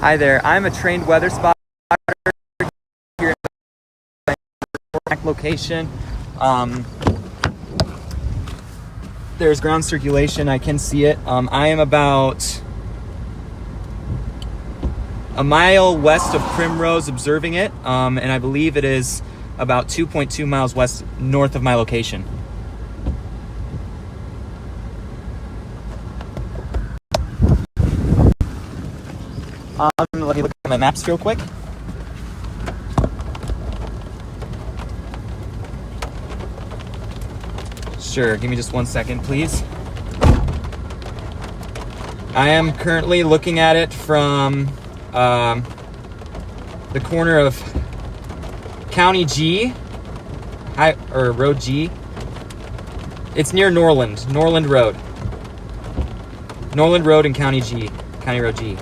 Hi there. I'm a trained weather spotter here in the location. There's ground circulation. I can see it. I am about a mile west of Primrose observing it, and I believe it is about 2.2 miles north of my location. Let me look at my maps real quick. Sure, give me just 1 second, please. I am currently looking at it from the corner of County G, or Road G. It's near Norland Road. Norland Road and County G, County Road G.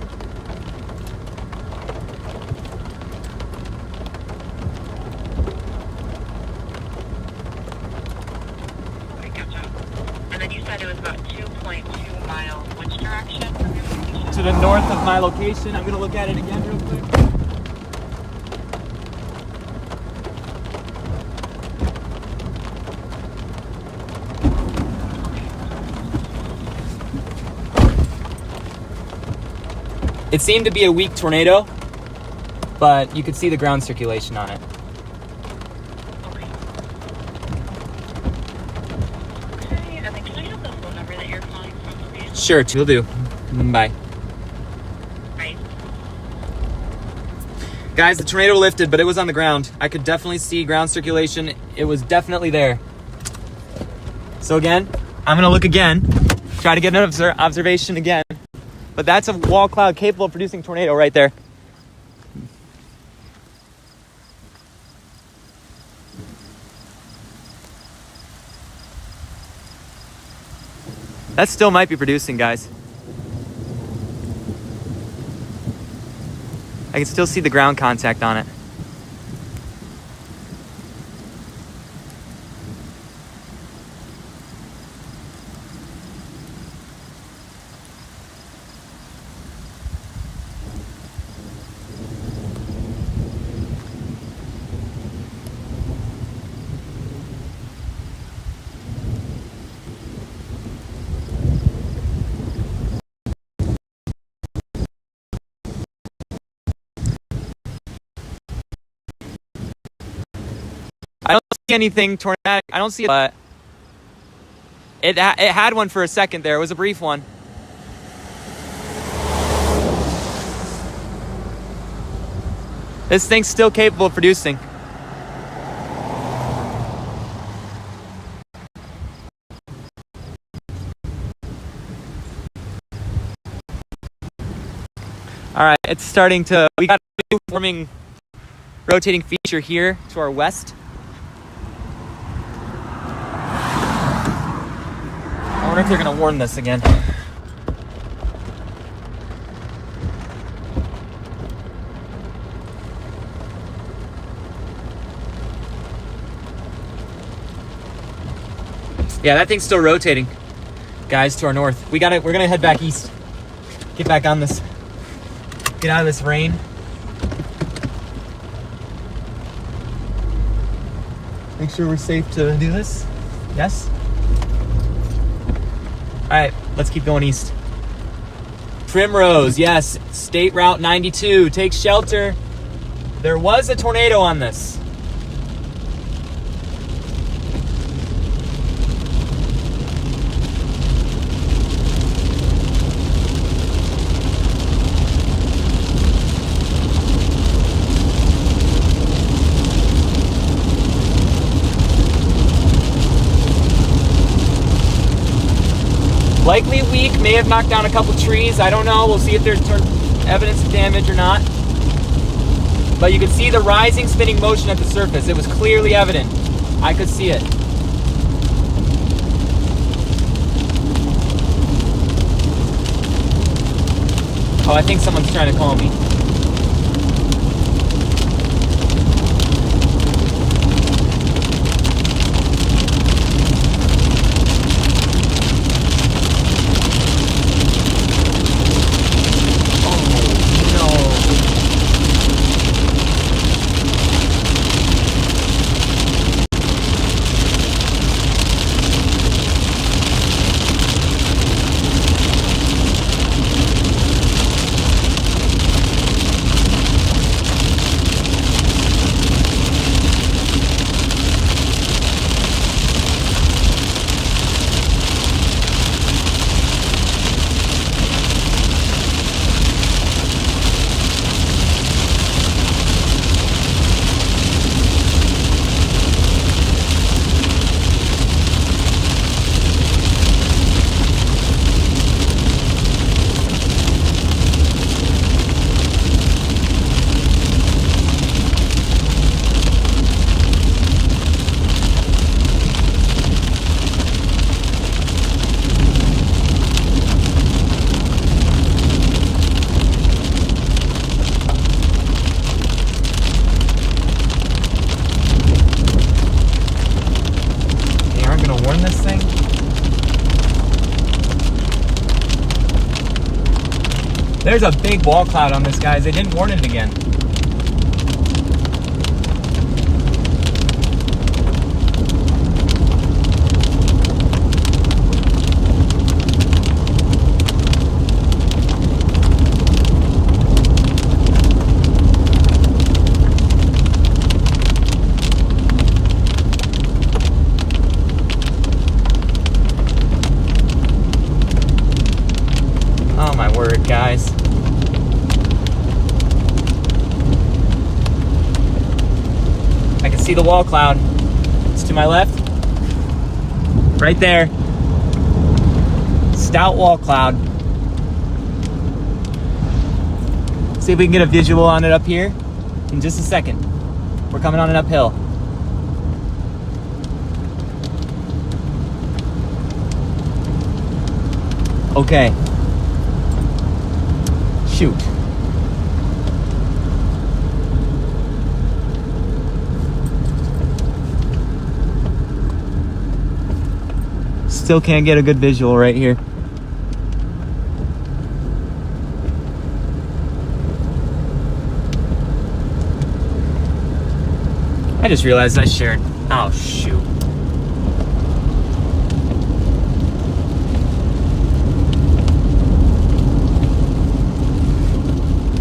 And then you said it was about 2.2 miles. Which direction from your location? To the north of my location. I'm gonna look at it again real quick. It seemed to be a weak tornado, but you could see the ground circulation on it. Okay, and then can I have the phone number that you're calling from, please? Sure, will do. Bye. Right. Guys, the tornado lifted, but it was on the ground. I could definitely see ground circulation. It was definitely there. So again, I'm gonna look again, try to get an observation again. But that's a wall cloud capable of producing tornado right there. That still might be producing, guys. I can still see the ground contact on it. I don't see anything tornadic. I don't see it, but it had one for a second there. It was a brief one. This thing's still capable of producing. All right, it's starting to, we got a new forming rotating feature here to our west. I wonder if they're gonna warn this again. Yeah, that thing's still rotating, guys, to our north. We're gonna head back east. Get back on this. Get out of this rain. Make sure we're safe to do this. Yes? All right, let's keep going east. Primrose, yes. State Route 92. Take shelter. There was a tornado on this. Likely weak, may have knocked down a couple trees. I don't know. We'll see if there's evidence of damage or not. But you can see the rising, spinning motion at the surface. It was clearly evident. I could see it. Oh, I think someone's trying to call me. This thing. There's a big wall cloud on this, guys. They didn't warn it again. Oh my word, guys. I can see the wall cloud. It's to my left. Right there. Stout wall cloud. See if we can get a visual on it up here in just a second. We're coming on an uphill. Okay. Shoot. Still can't get a good visual right here. I just realized I shared. Oh, shoot.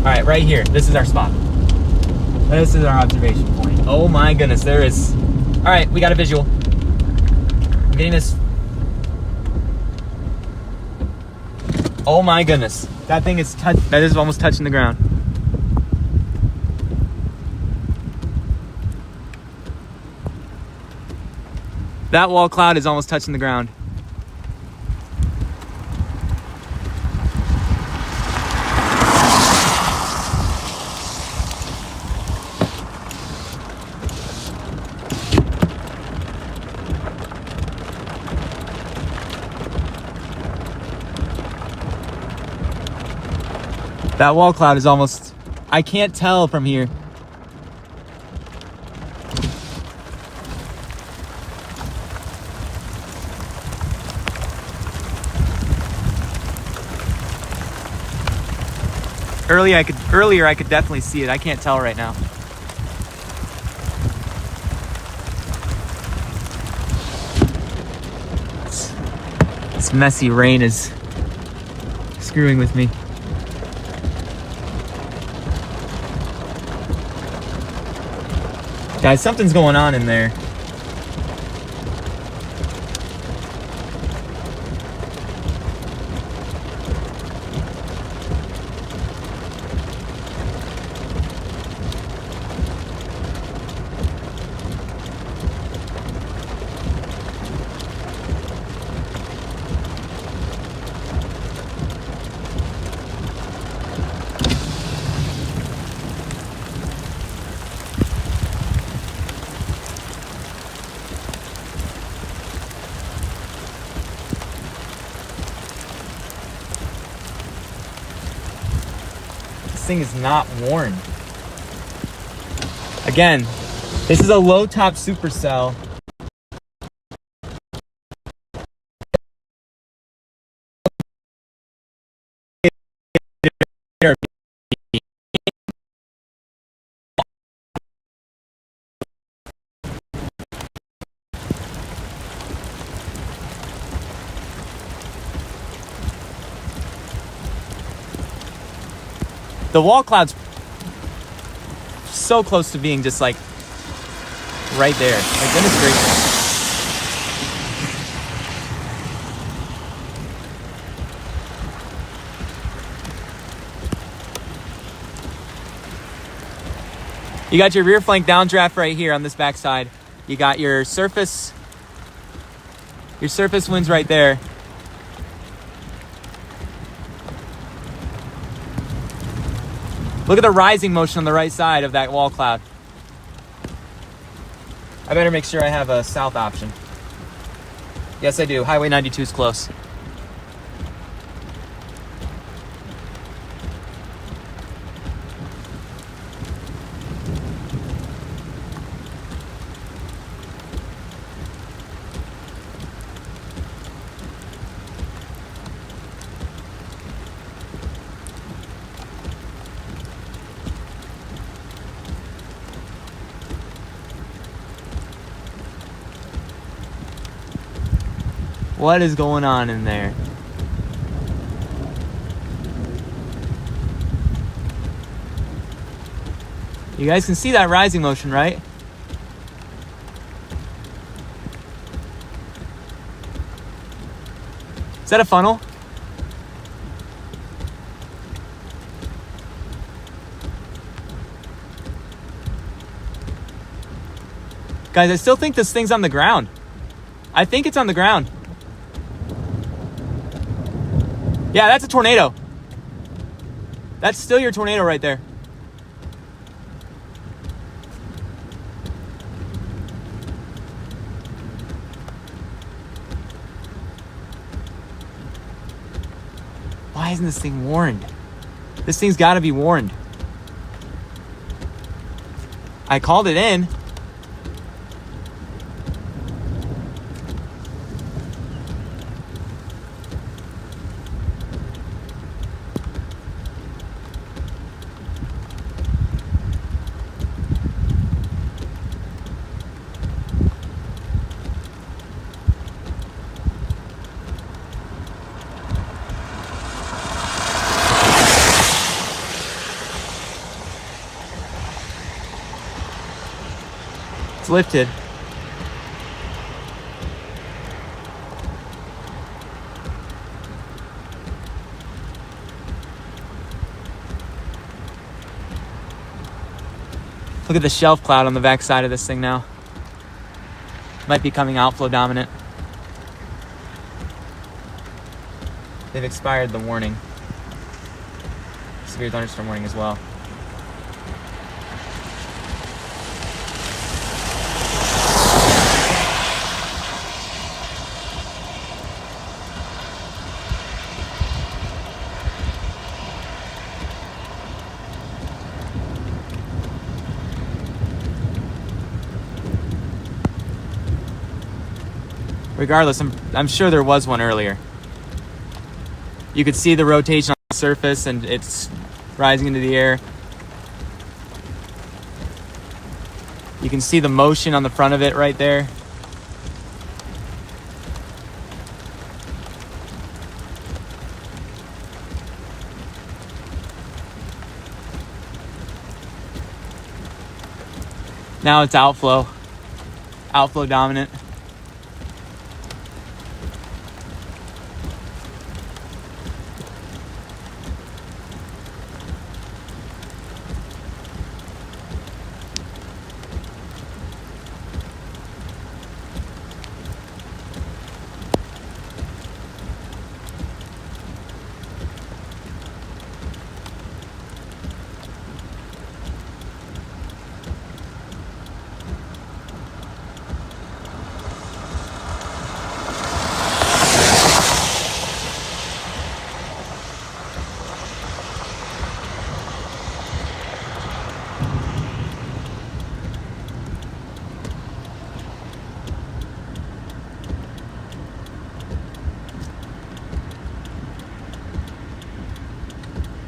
All right, right here. This is our spot. This is our observation point. Oh my goodness, there is. All right, we got a visual. I'm getting this. Oh my goodness, that thing is that is almost touching the ground. That wall cloud is almost touching the ground. That wall cloud is almost, I can't tell from here. Earlier I could definitely see it. I can't tell right now. This messy rain is screwing with me. Guys, something's going on in there. Thing is not worn. Again, this is a low top supercell. The wall cloud's so close to being just like right there. Like, goodness gracious. You got your rear flank downdraft right here on this backside. You got your surface winds right there. Look at the rising motion on the right side of that wall cloud. I better make sure I have a south option. Yes, I do. Highway 92 is close. What is going on in there? You guys can see that rising motion, right? Is that a funnel? Guys, I still think this thing's on the ground. I think it's on the ground. Yeah, that's a tornado. That's still your tornado right there. Why isn't this thing warned? This thing's got to be warned. I called it in. It's lifted. Look at the shelf cloud on the back side of this thing now. Might be coming outflow dominant. They've expired the warning. Severe thunderstorm warning as well. Regardless, I'm sure there was one earlier. You could see the rotation on the surface and it's rising into the air. You can see the motion on the front of it right there. Now it's outflow dominant.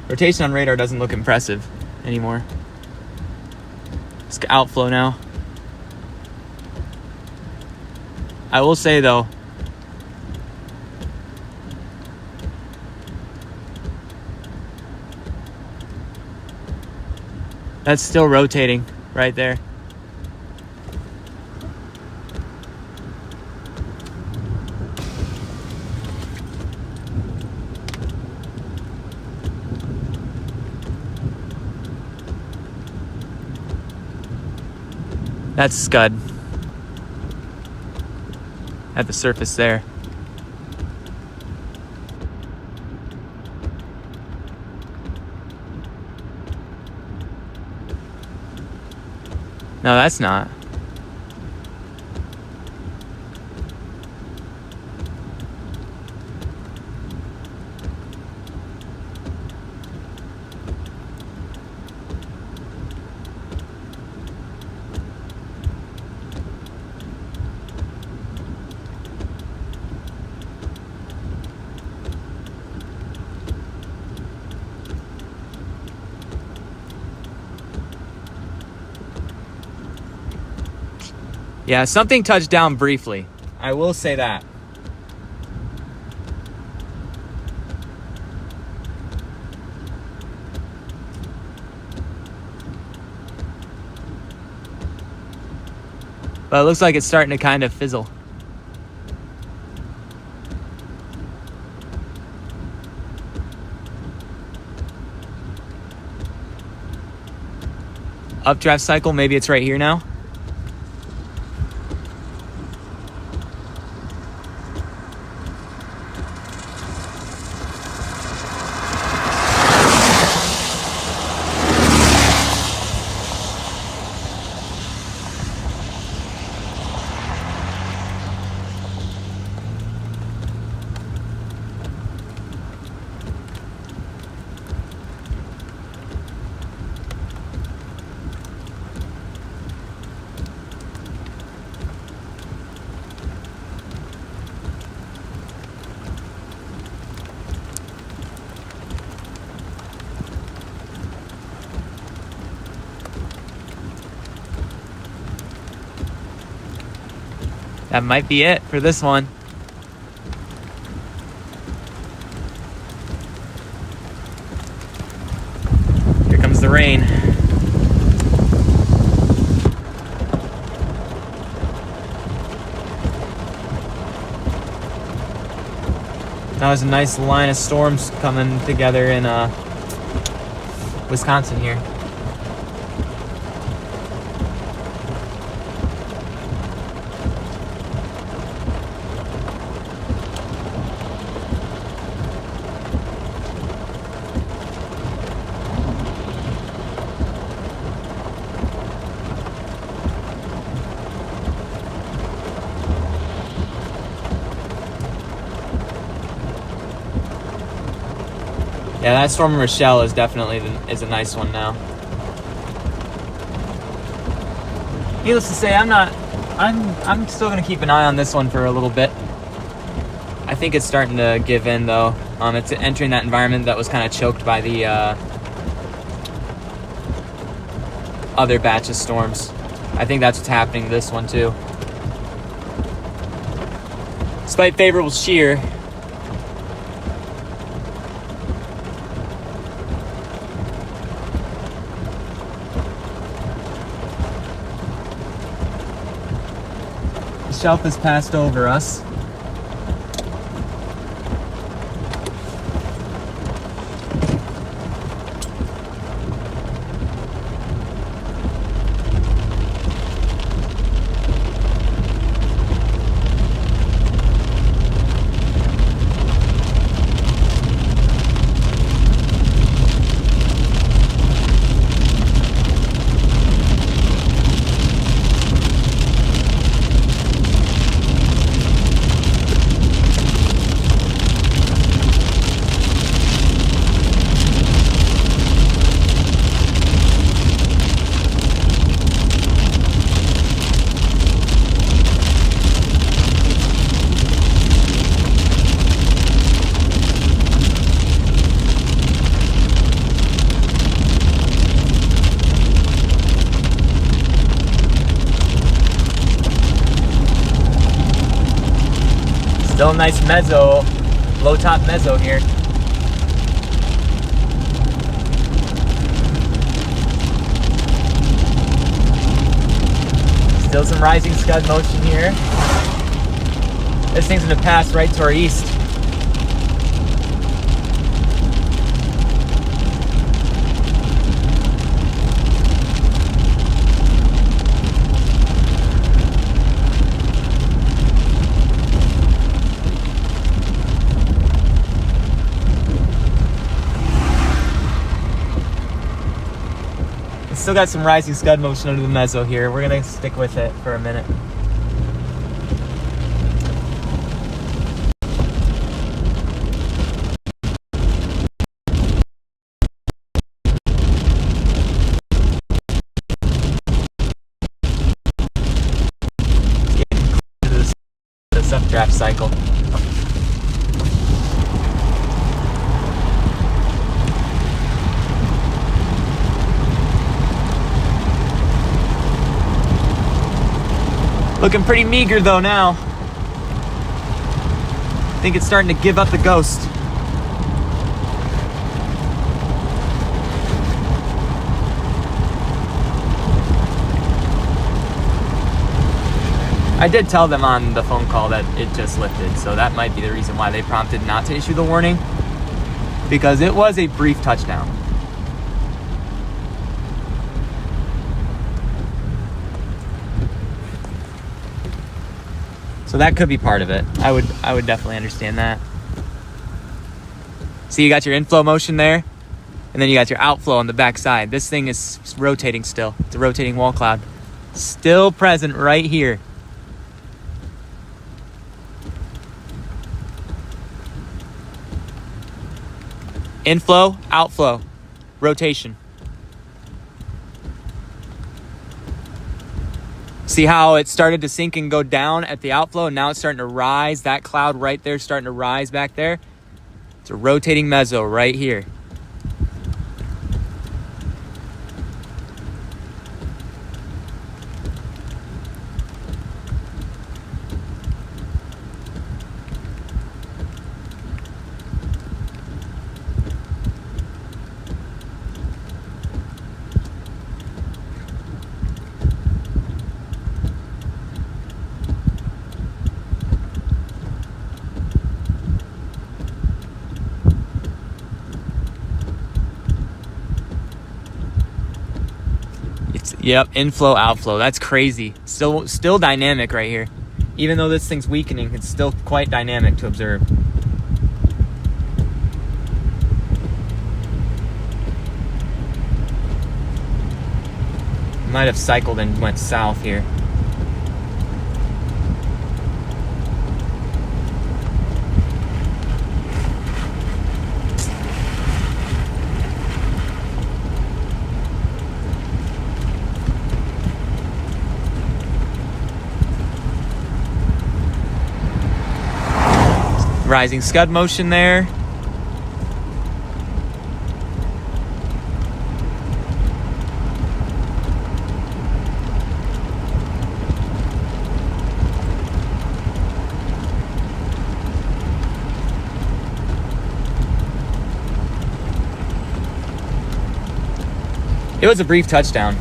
Rotation on radar doesn't look impressive anymore. It's outflow now. I will say though, that's still rotating right there. That's Scud at the surface there. No, that's not. Yeah, something touched down briefly. I will say that. But it looks like it's starting to kind of fizzle. Updraft cycle, maybe it's right here now. That might be it for this one. Here comes the rain. Now there's a nice line of storms coming together in Wisconsin here. Yeah, that storm Rochelle is definitely is a nice one now. Needless to say, I'm still gonna keep an eye on this one for a little bit. I think it's starting to give in though. It's entering that environment that was kind of choked by the other batch of storms. I think that's what's happening to this one too. Despite favorable shear, the shelf has passed over us. Still a nice mezzo, low top mezzo here. Still some rising scud motion here. This thing's gonna pass right to our east. Still got some rising scud motion under the mezzo here. We're gonna stick with it for a minute. Getting close to this updraft cycle. Looking pretty meager though now. I think it's starting to give up the ghost. I did tell them on the phone call that it just lifted, so that might be the reason why they prompted not to issue the warning, because it was a brief touchdown. So that could be part of it. I would definitely understand that. See, you got your inflow motion there, and then you got your outflow on the back side. This thing is rotating still. It's a rotating wall cloud. Still present right here. Inflow, outflow, rotation. See how it started to sink and go down at the outflow, and now it's starting to rise. That cloud right there is starting to rise back there. It's a rotating mezzo right here. Yep, inflow, outflow. That's crazy. Still dynamic right here. Even though this thing's weakening, it's still quite dynamic to observe. Might have cycled and went south here. Rising scud motion there. It was a brief touchdown.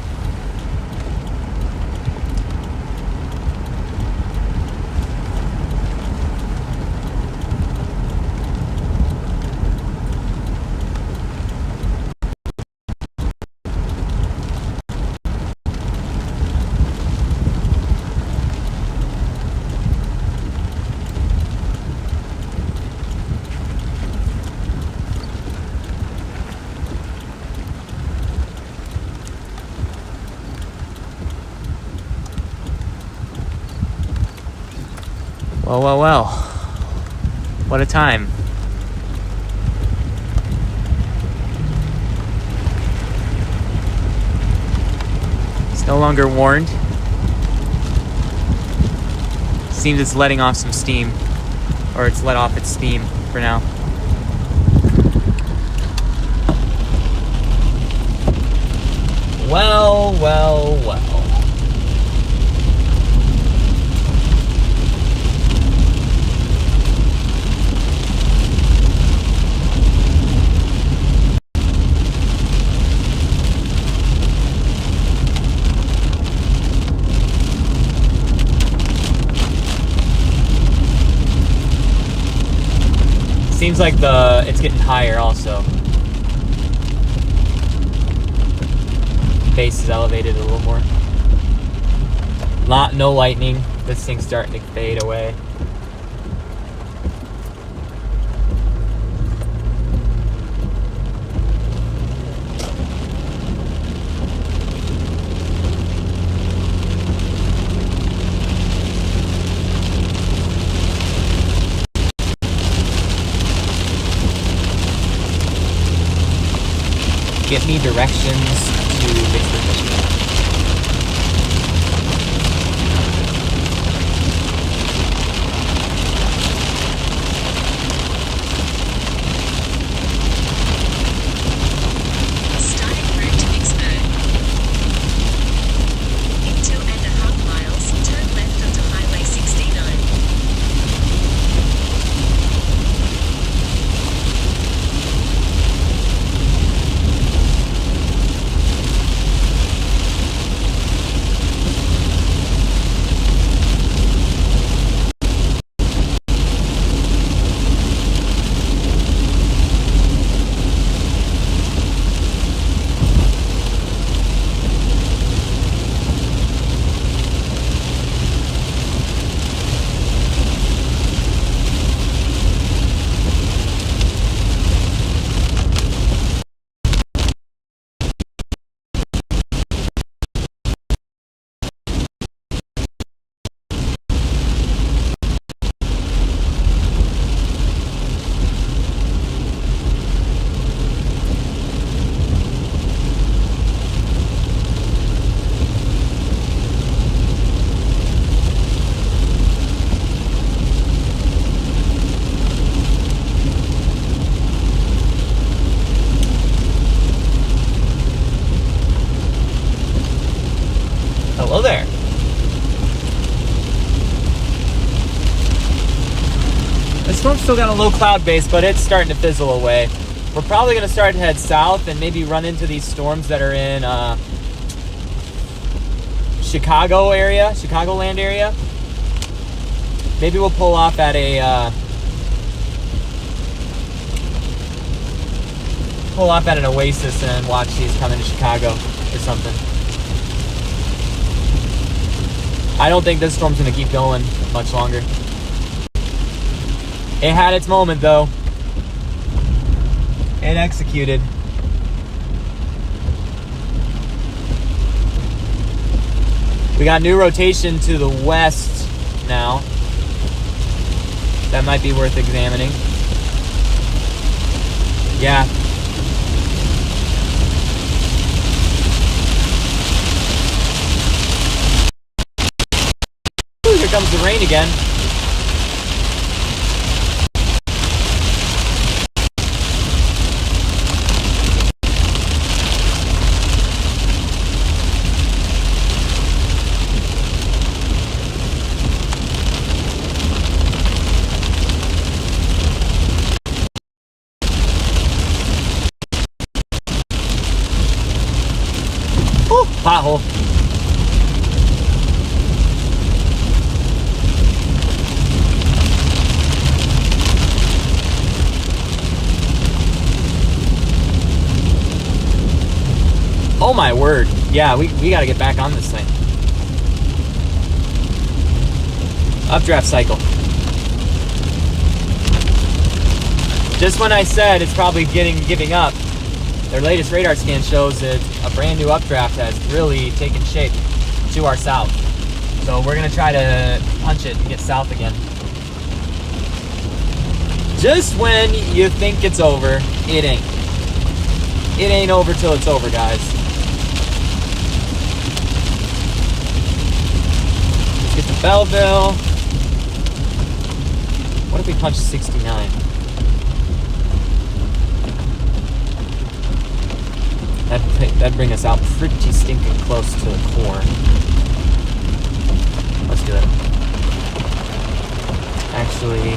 Well. What a time. It's no longer warned. Seems it's letting off some steam. Or it's let off its steam for now. Well. Seems like it's getting higher also. Base is elevated a little more. No lightning. This thing's starting to fade away. Give me directions to Vicksburg, Michigan. Starting route to Vicksburg. In 2.5 miles, turn left onto Highway 69. Hello there. The storm's still got a low cloud base, but it's starting to fizzle away. We're probably going to start to head south and maybe run into these storms that are in Chicagoland area. Maybe we'll pull off at an oasis and watch these come into Chicago or something. I don't think this storm's gonna keep going much longer. It had its moment though. It executed. We got new rotation to the west now. That might be worth examining. Yeah. Ooh, here comes the rain again. Ooh, pothole. Oh my word. Yeah, we gotta get back on this thing. Updraft cycle. Just when I said it's probably giving up, their latest radar scan shows that a brand new updraft has really taken shape to our south. So we're gonna try to punch it and get south again. Just when you think it's over, it ain't. It ain't over till it's over, guys. Let's get to Belleville. What if we punch 69? That'd bring us out pretty stinking close to the core. Let's do it. Actually,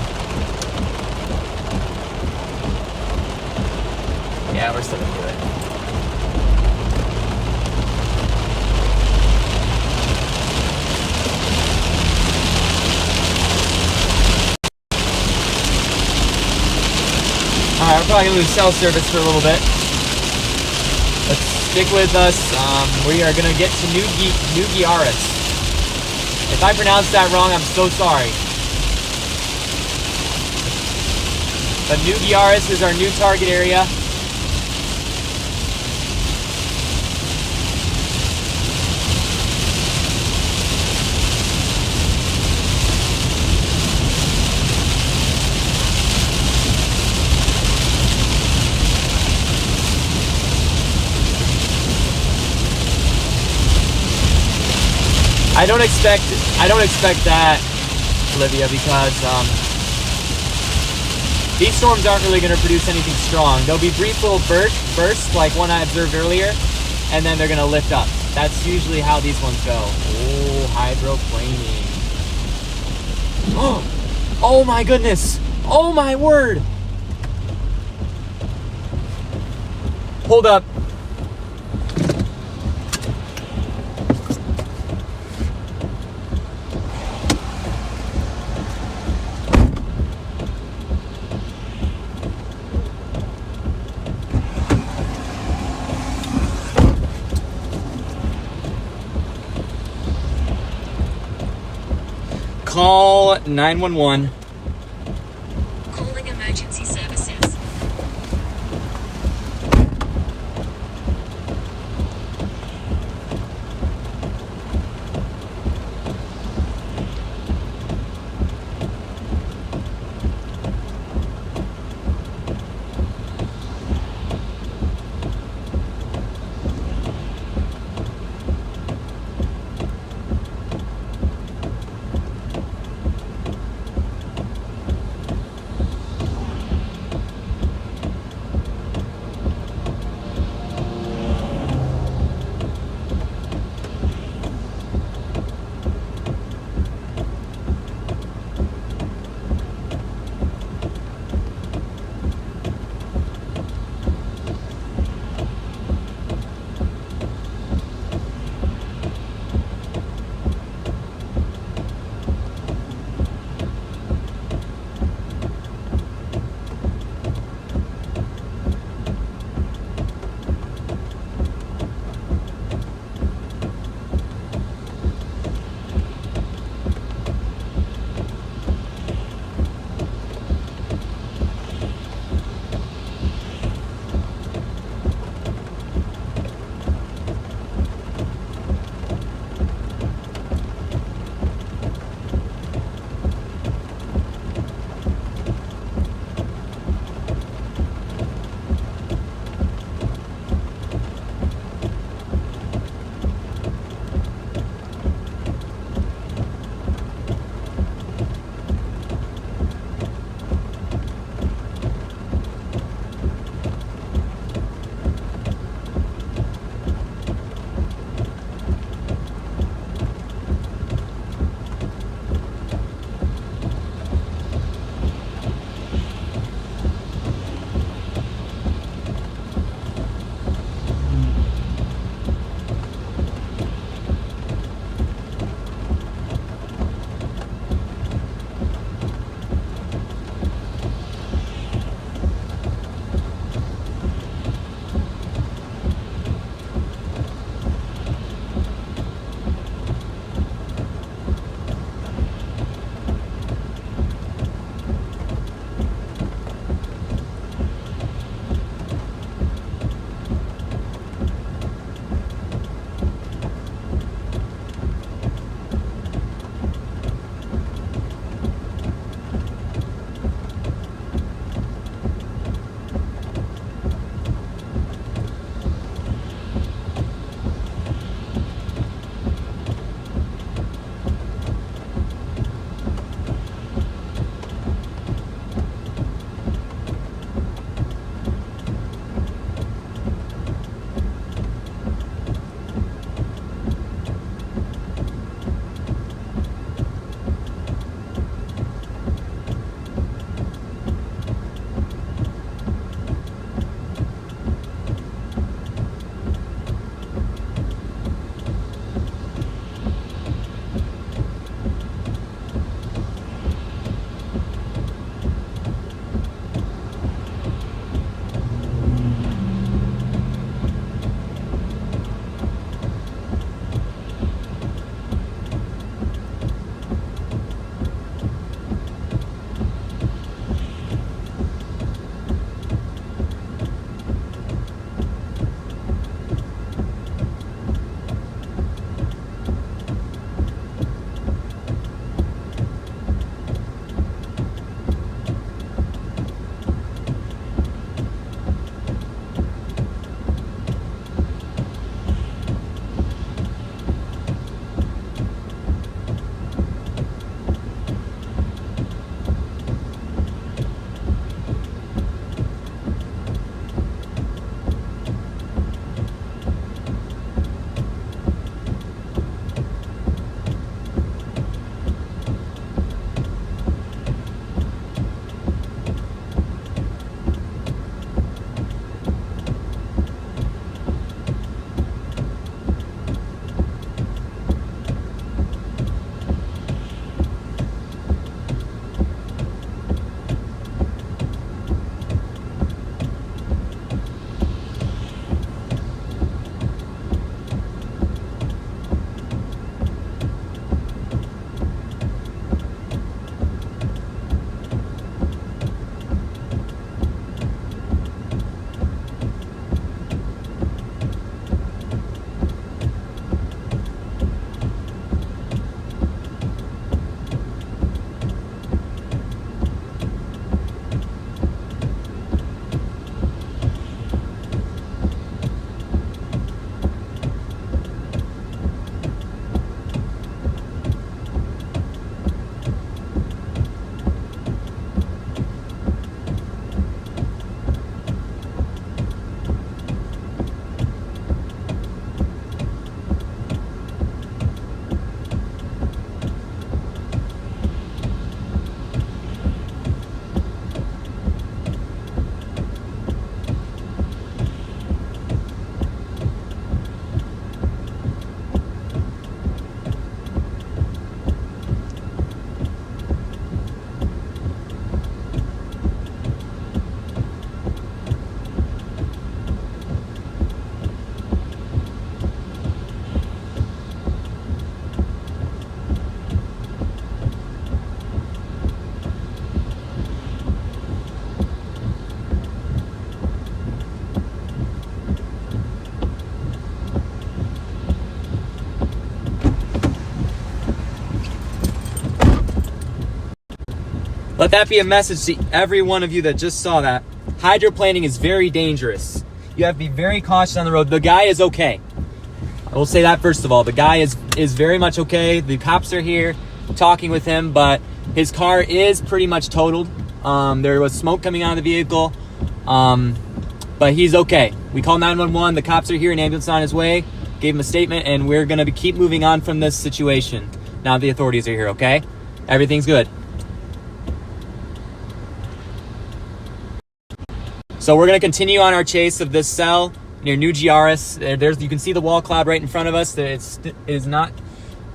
yeah, we're still gonna do it. Alright, we're probably gonna lose cell service for a little bit. Let's stick with us. We are gonna get to New Gyaris. If I pronounced that wrong, I'm so sorry. But New Gyaris is our new target area. I don't expect that, Olivia, because these storms aren't really going to produce anything strong. There'll be brief little bursts, like one I observed earlier, and then they're going to lift up. That's usually how these ones go. Oh, hydroplaning. Oh my goodness. Oh my word. Hold up. Call 911. Calling emergency services. Let that be a message to every one of you that just saw that. Hydroplaning is very dangerous. You have to be very cautious on the road. The guy is okay. I will say that first of all. The guy is very much okay. The cops are here talking with him, but his car is pretty much totaled. There was smoke coming out of the vehicle, but he's okay. We called 911. The cops are here. An ambulance on his way. Gave him a statement, and we're going to keep moving on from this situation. Now the authorities are here, okay? Everything's good. So we're going to continue on our chase of this cell near New Giaris. You can see the wall cloud right in front of us. It is not,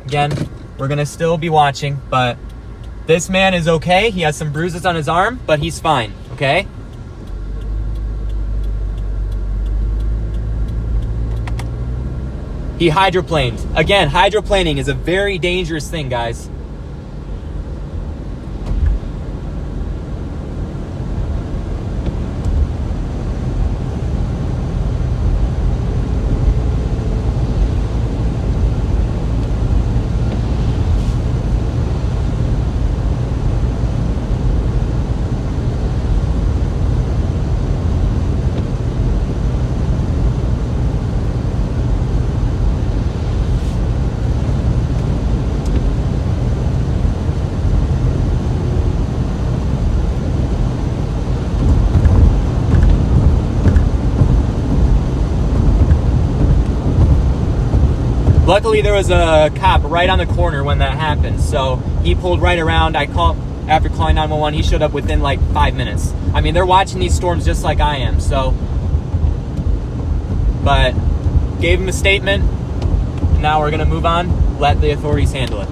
again, we're going to still be watching, but this man is okay. He has some bruises on his arm, but he's fine, okay? He hydroplaned. Again, hydroplaning is a very dangerous thing, guys. Luckily, there was a cop right on the corner when that happened, so he pulled right around. After calling 911, he showed up within like 5 minutes. I mean, they're watching these storms just like I am, so. But gave him a statement. Now we're gonna move on, let the authorities handle it.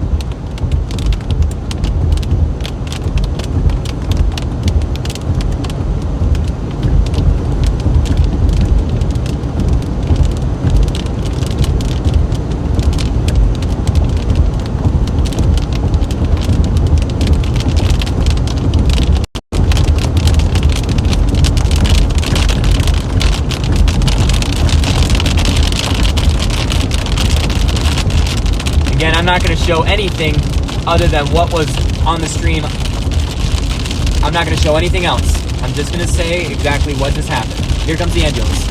Again, I'm not going to show anything other than what was on the stream. I'm not going to show anything else. I'm just going to say exactly what just happened. Here comes the ambulance.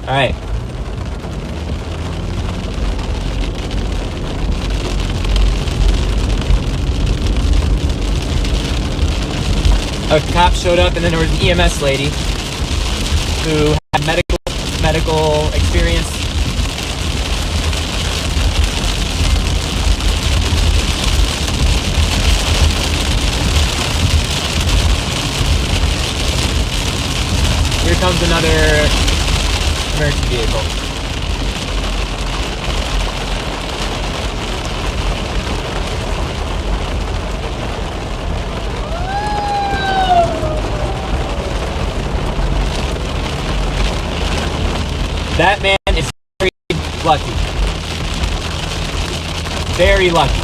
All right. A cop showed up, and then there was an EMS lady who had medical experience. Here comes another emergency vehicle. That man is very lucky. Very lucky.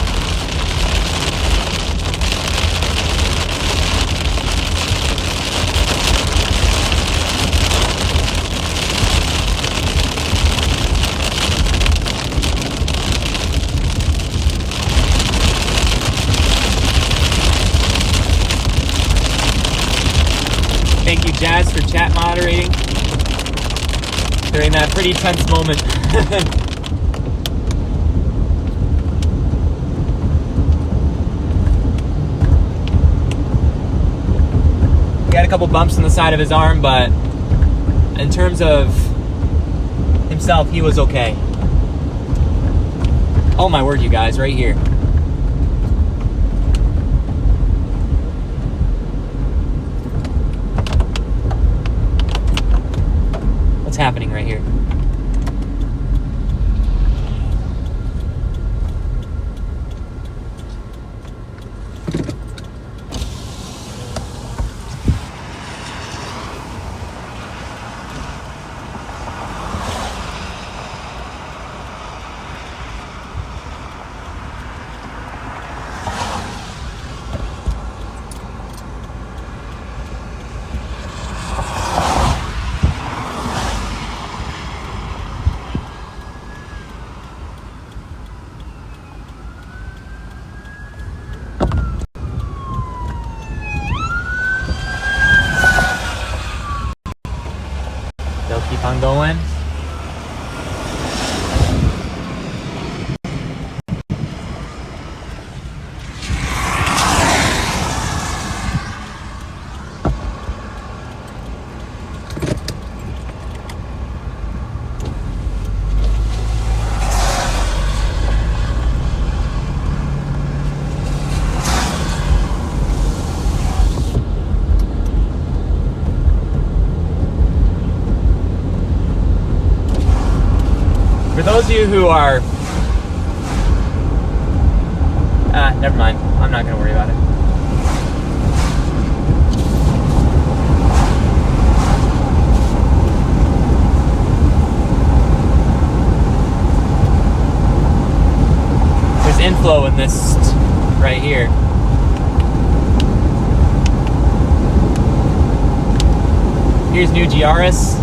Thank you, Jazz, for chat moderating during that pretty tense moment. He had a couple bumps on the side of his arm, but in terms of himself, he was okay. Oh my word, you guys, right here. What's happening right here? going. For those of you who are... never mind. I'm not going to worry about it. There's inflow in this right here. Here's New Giaris.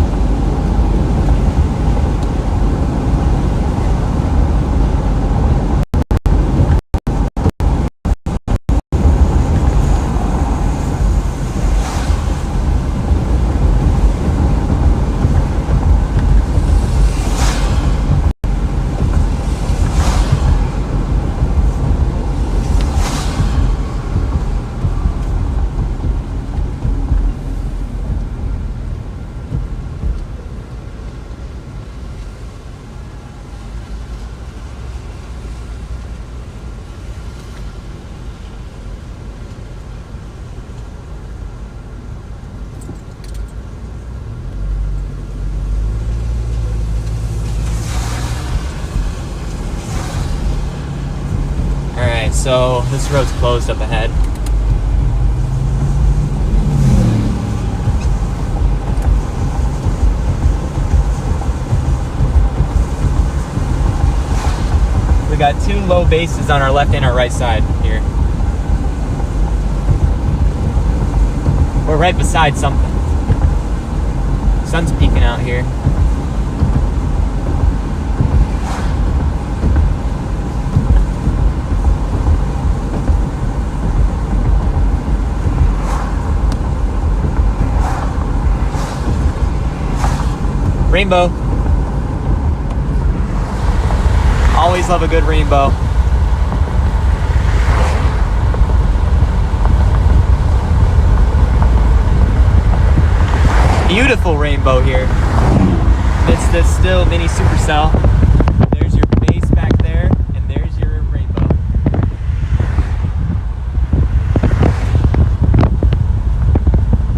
So this road's closed up ahead. We got two low bases on our left and our right side here. We're right beside something. Sun's peeking out here. Rainbow. Always love a good rainbow. Beautiful rainbow here. It's this still mini supercell. There's your base back there, and there's your rainbow.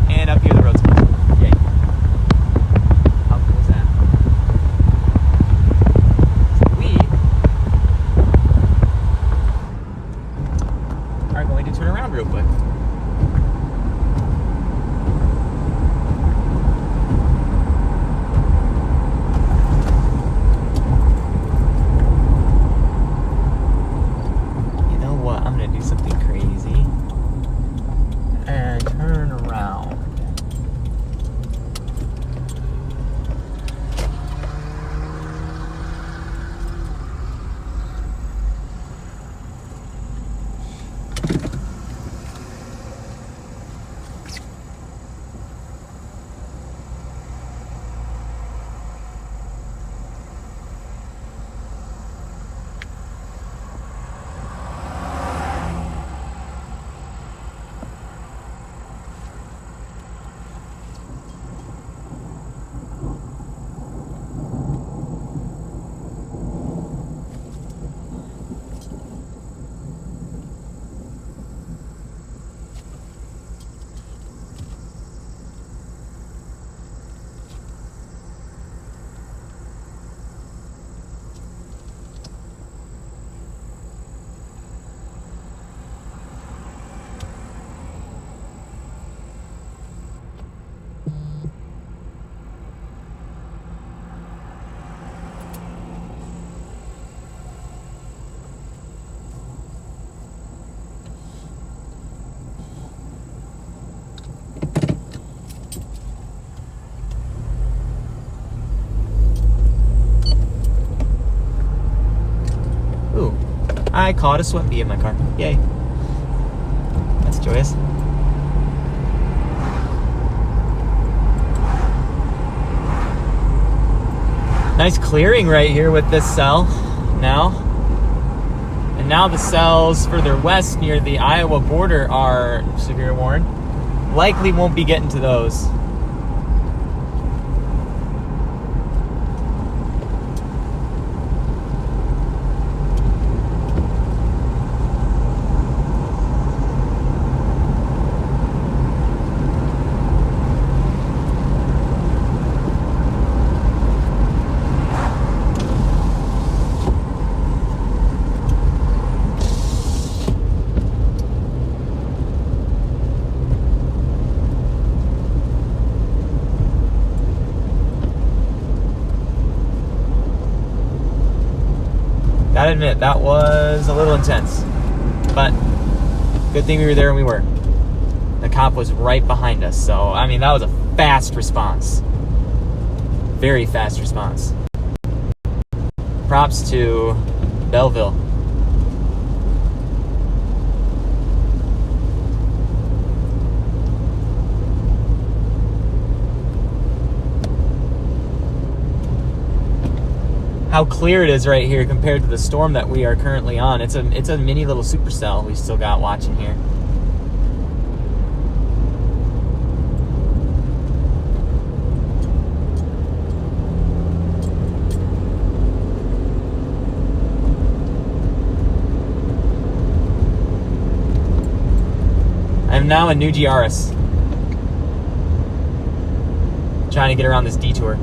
And up here the road's closed. Yay. How cool is that? So we are going to turn around real quick. I caught a sweat bee in my car. Yay. That's joyous. Nice clearing right here with this cell now. And now the cells further west near the Iowa border are severe warned. Likely won't be getting to those. Gotta admit, that was a little intense. But good thing we were there when we were. The cop was right behind us. So, I mean, that was a fast response. Very fast response. Props to Belleville. How clear it is right here compared to the storm that we are currently on. It's a mini little supercell we still got watching here. I am now in New Giaris, trying to get around this detour.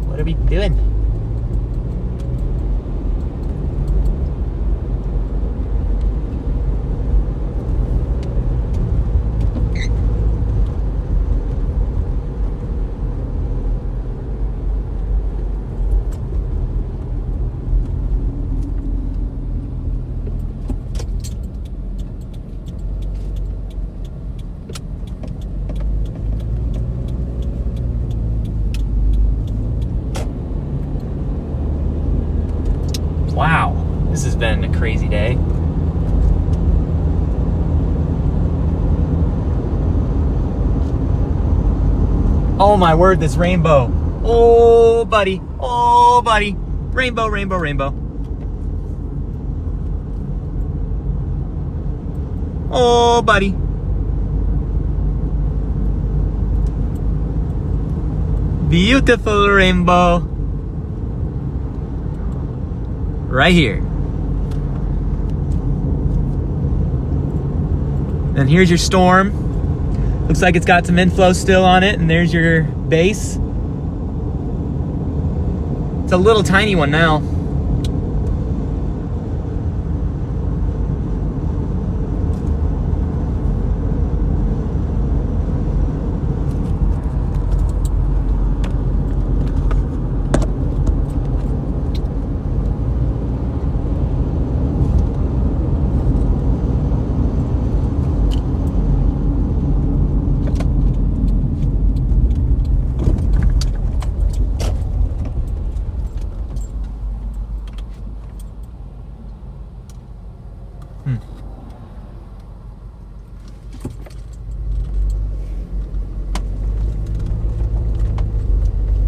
What are we doing? Wow, this has been a crazy day. Oh my word, this rainbow. Oh, buddy. Oh, buddy. Rainbow, rainbow, rainbow. Oh, buddy. Beautiful rainbow. Right here. And here's your storm. Looks like it's got some inflow still on it, and there's your base. It's a little tiny one now.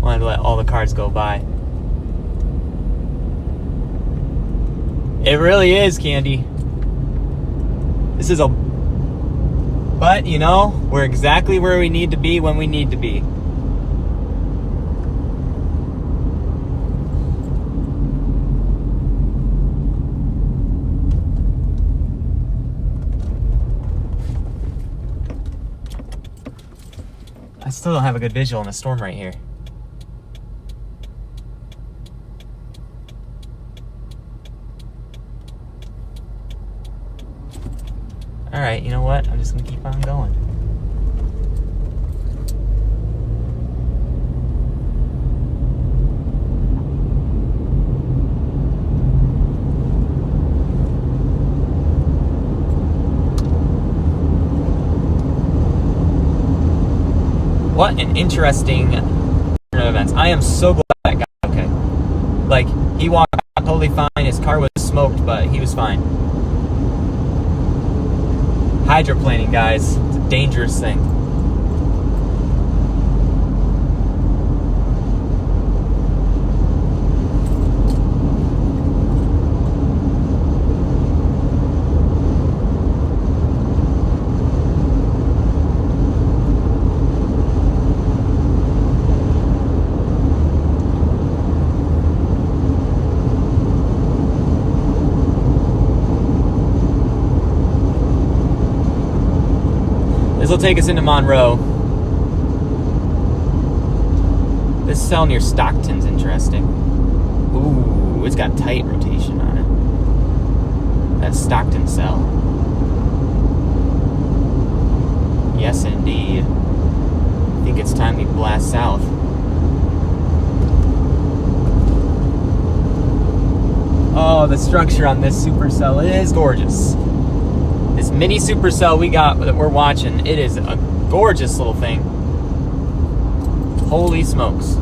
Wanted to let all the cars go by. It really is, Candy. This is but, you know, we're exactly where we need to be when we need to be. I still don't have a good visual on the storm right here. Alright, you know what? I'm just gonna keep on going. What an interesting turn of events. I am so glad that guy okay. Like, he walked out totally fine. His car was smoked, but he was fine. Hydroplaning, guys. It's a dangerous thing. This will take us into Monroe. This cell near Stockton's interesting. Ooh, it's got tight rotation on it. That Stockton cell. Yes, indeed. I think it's time we blast south. Oh, the structure on this supercell is gorgeous. This mini supercell we got that we're watching, it is a gorgeous little thing. Holy smokes.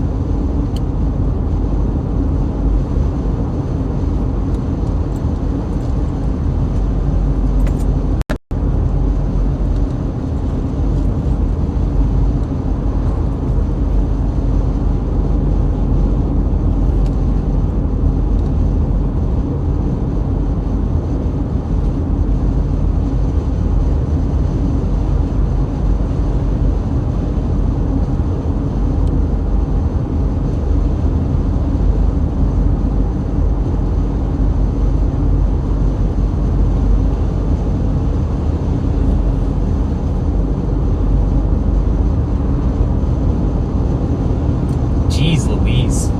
Jeez Louise.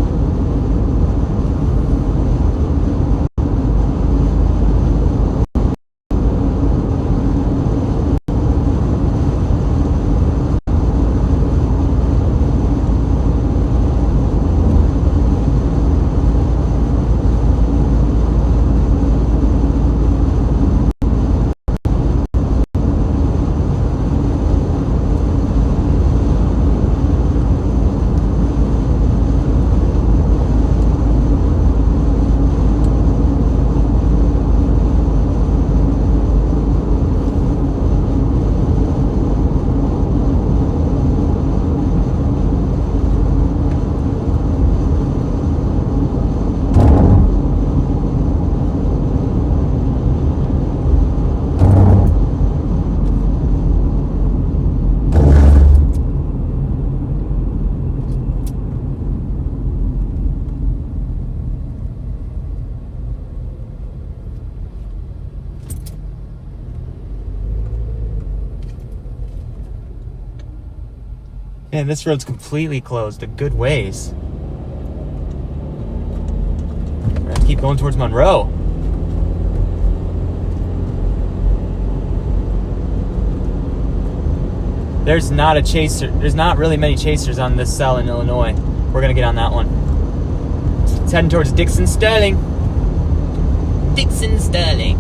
Man, this road's completely closed a good ways. We're gonna have to keep going towards Monroe. There's not a chaser. There's not really many chasers on this cell in Illinois. We're gonna get on that one. It's heading towards Dixon Sterling. Dixon Sterling.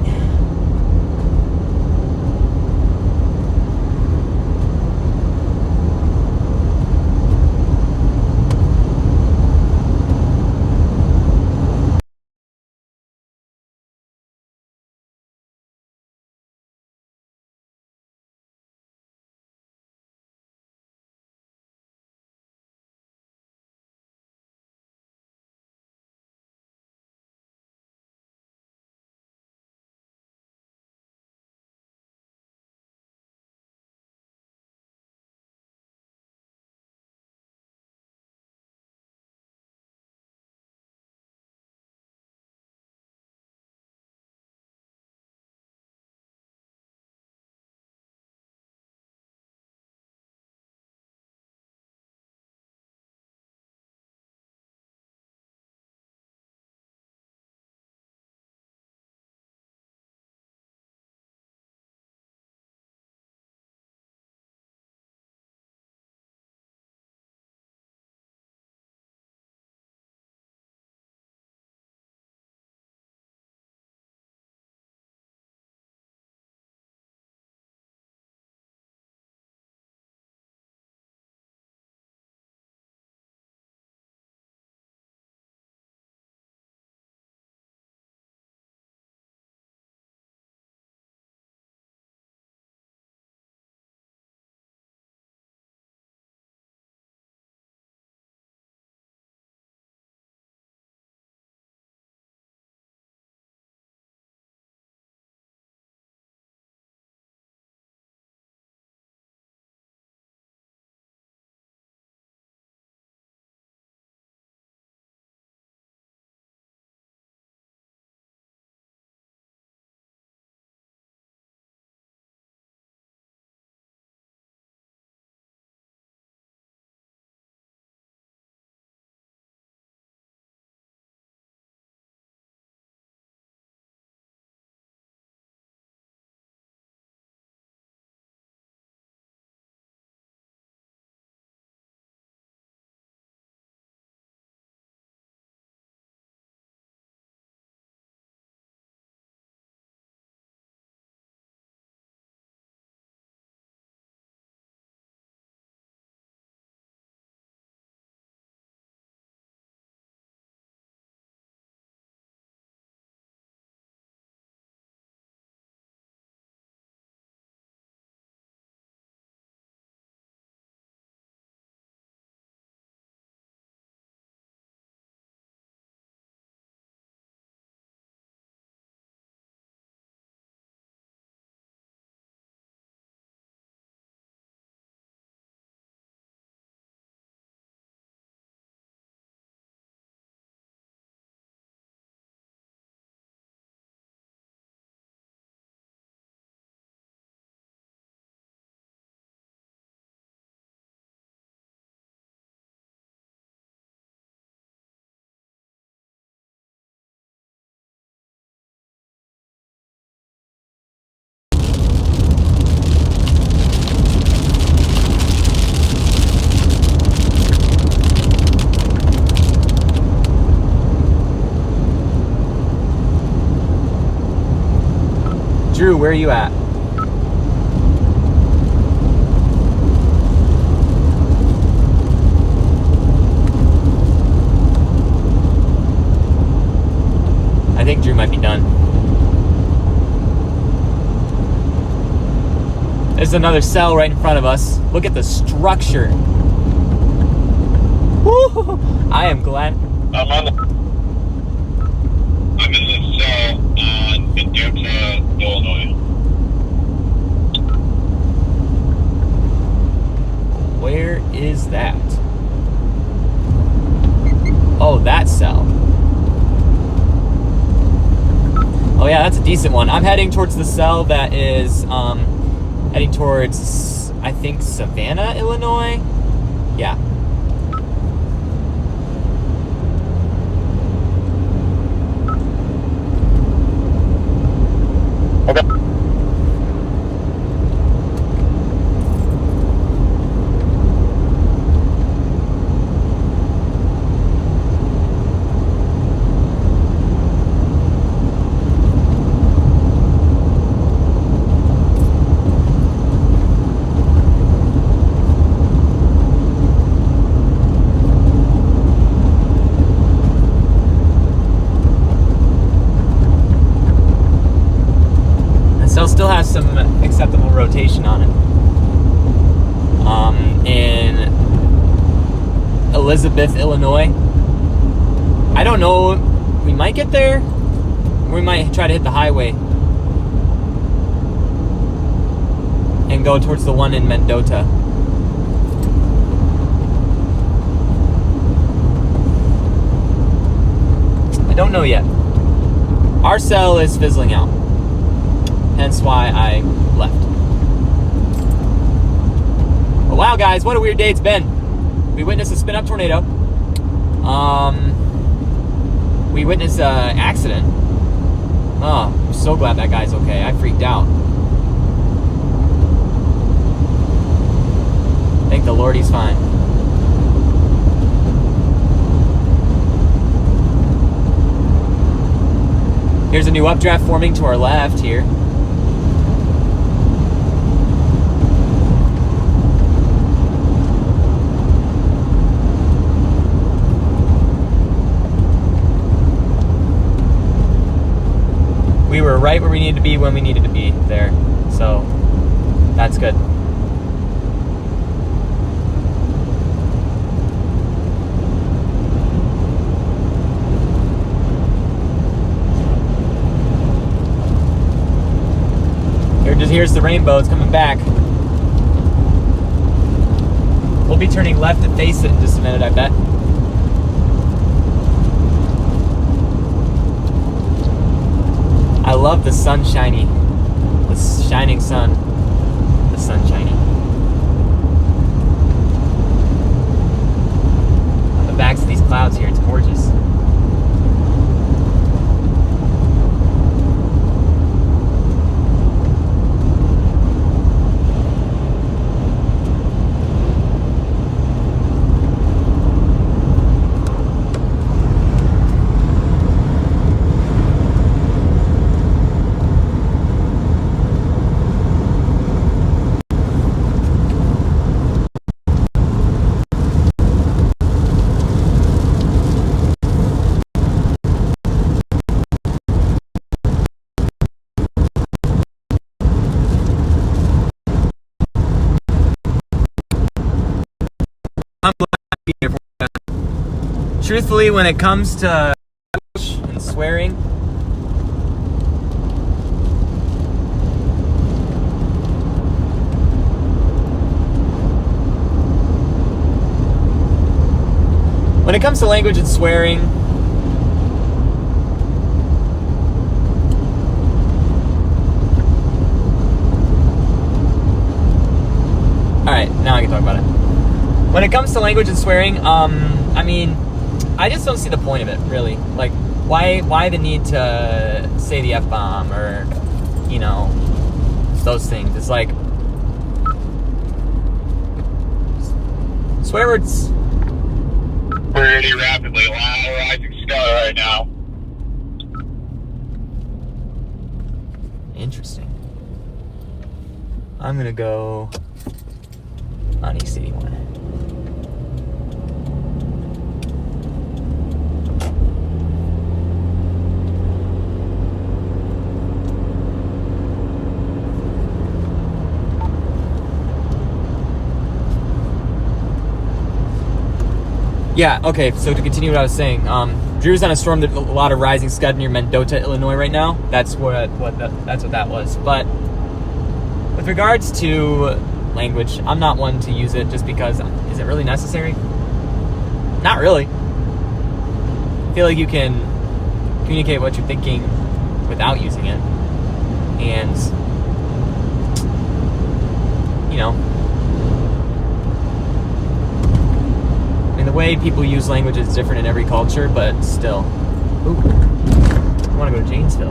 where are you at? I think Drew might be done. There's another cell right in front of us. Look at the structure. Woo! I am glad. I'm in the cell on Mendota, Illinois. Where is that? Oh, that cell. Oh yeah, that's a decent one. I'm heading towards the cell that is heading towards, I think, Savannah, Illinois. Yeah. Okay. Still has some acceptable rotation on it. In Elizabeth, Illinois. I don't know. We might get there. We might try to hit the highway and go towards the one in Mendota. I don't know yet. Our cell is fizzling out. Hence why I left. But wow, guys, what a weird day it's been. We witnessed a spin-up tornado. We witnessed an accident. Oh, I'm so glad that guy's okay. I freaked out. Thank the Lord he's fine. Here's a new updraft forming to our left here. We were right where we needed to be when we needed to be there. So, that's good. Here's the rainbow. It's coming back. We'll be turning left to face it in just a minute, I bet. I love the sun shiny. The shining sun. The sun shiny. On the backs of these clouds here, it's gorgeous. I'm glad to be here for that. Truthfully, when it comes to and swearing, when it comes to language and swearing, alright, now I can talk about it. When it comes to language and swearing, I mean, I just don't see the point of it, really. Like, why the need to say the F-bomb or, you know, those things? It's like, swear words. Pretty rapidly rising sky right now. Interesting. I'm gonna go on East 81. Yeah, okay, so to continue what I was saying, Drew's on a storm, there's a lot of rising scud near Mendota, Illinois right now. That's what that was. But with regards to language, I'm not one to use it just because, is it really necessary? Not really. I feel like you can communicate what you're thinking without using it. And, you know, the way people use language is different in every culture, but still. Ooh, I want to go to Janesville.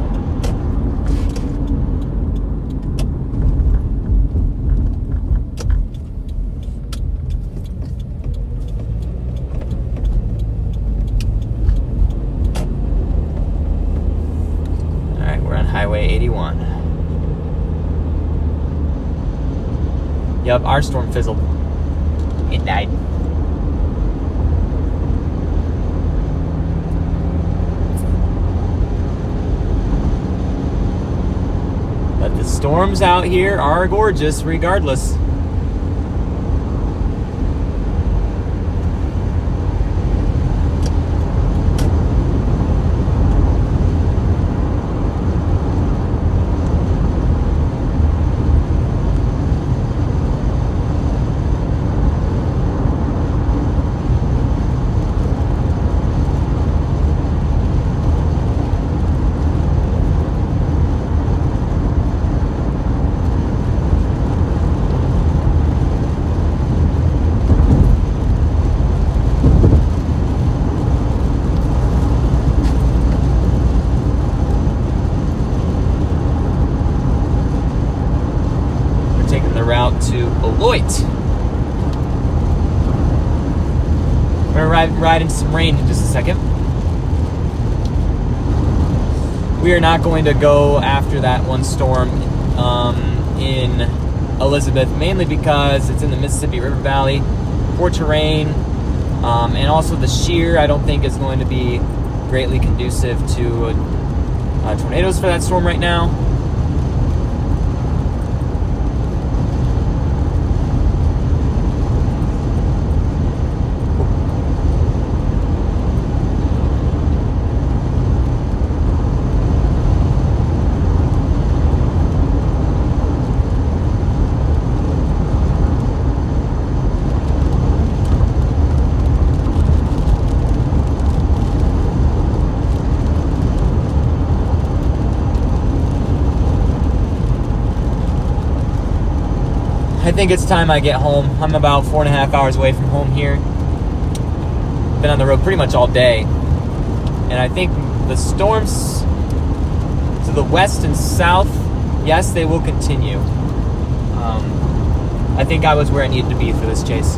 All right, we're on Highway 81. Yep, our storm fizzled. It died. But the storms out here are gorgeous regardless. Route to Beloit. We're gonna ride into some rain in just a second. We are not going to go after that one storm in Elizabeth, mainly because it's in the Mississippi River Valley, poor terrain, and also the shear I don't think is going to be greatly conducive to tornadoes for that storm right now. I think it's time I get home. I'm about 4.5 hours away from home here. Been on the road pretty much all day. And I think the storms to the west and south, yes, they will continue. I think I was where I needed to be for this chase.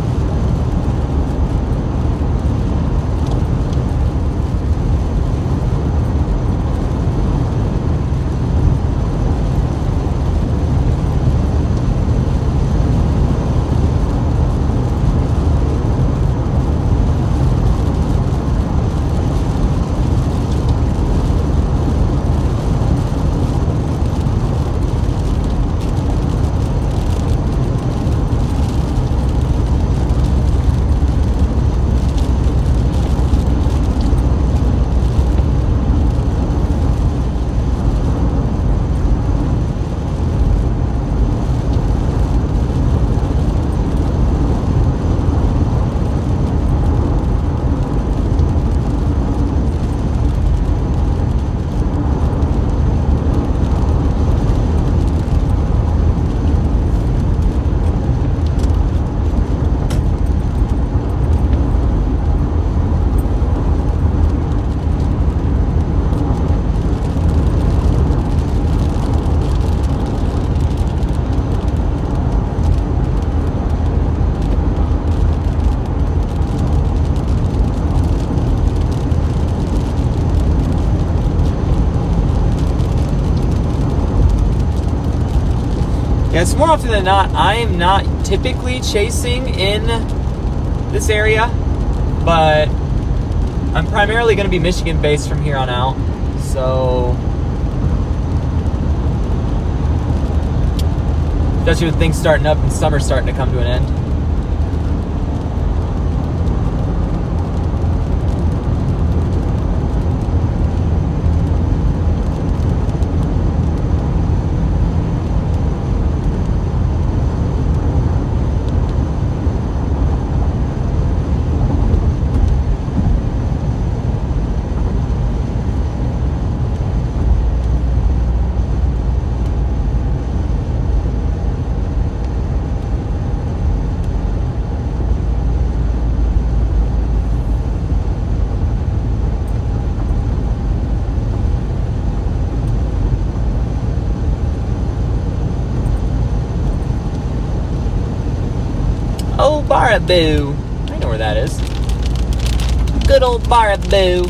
Yes, more often than not, I am not typically chasing in this area, but I'm primarily going to be Michigan-based from here on out, so especially with things starting up and summer starting to come to an end. Oh, Baraboo. I know where that is. Good old Baraboo.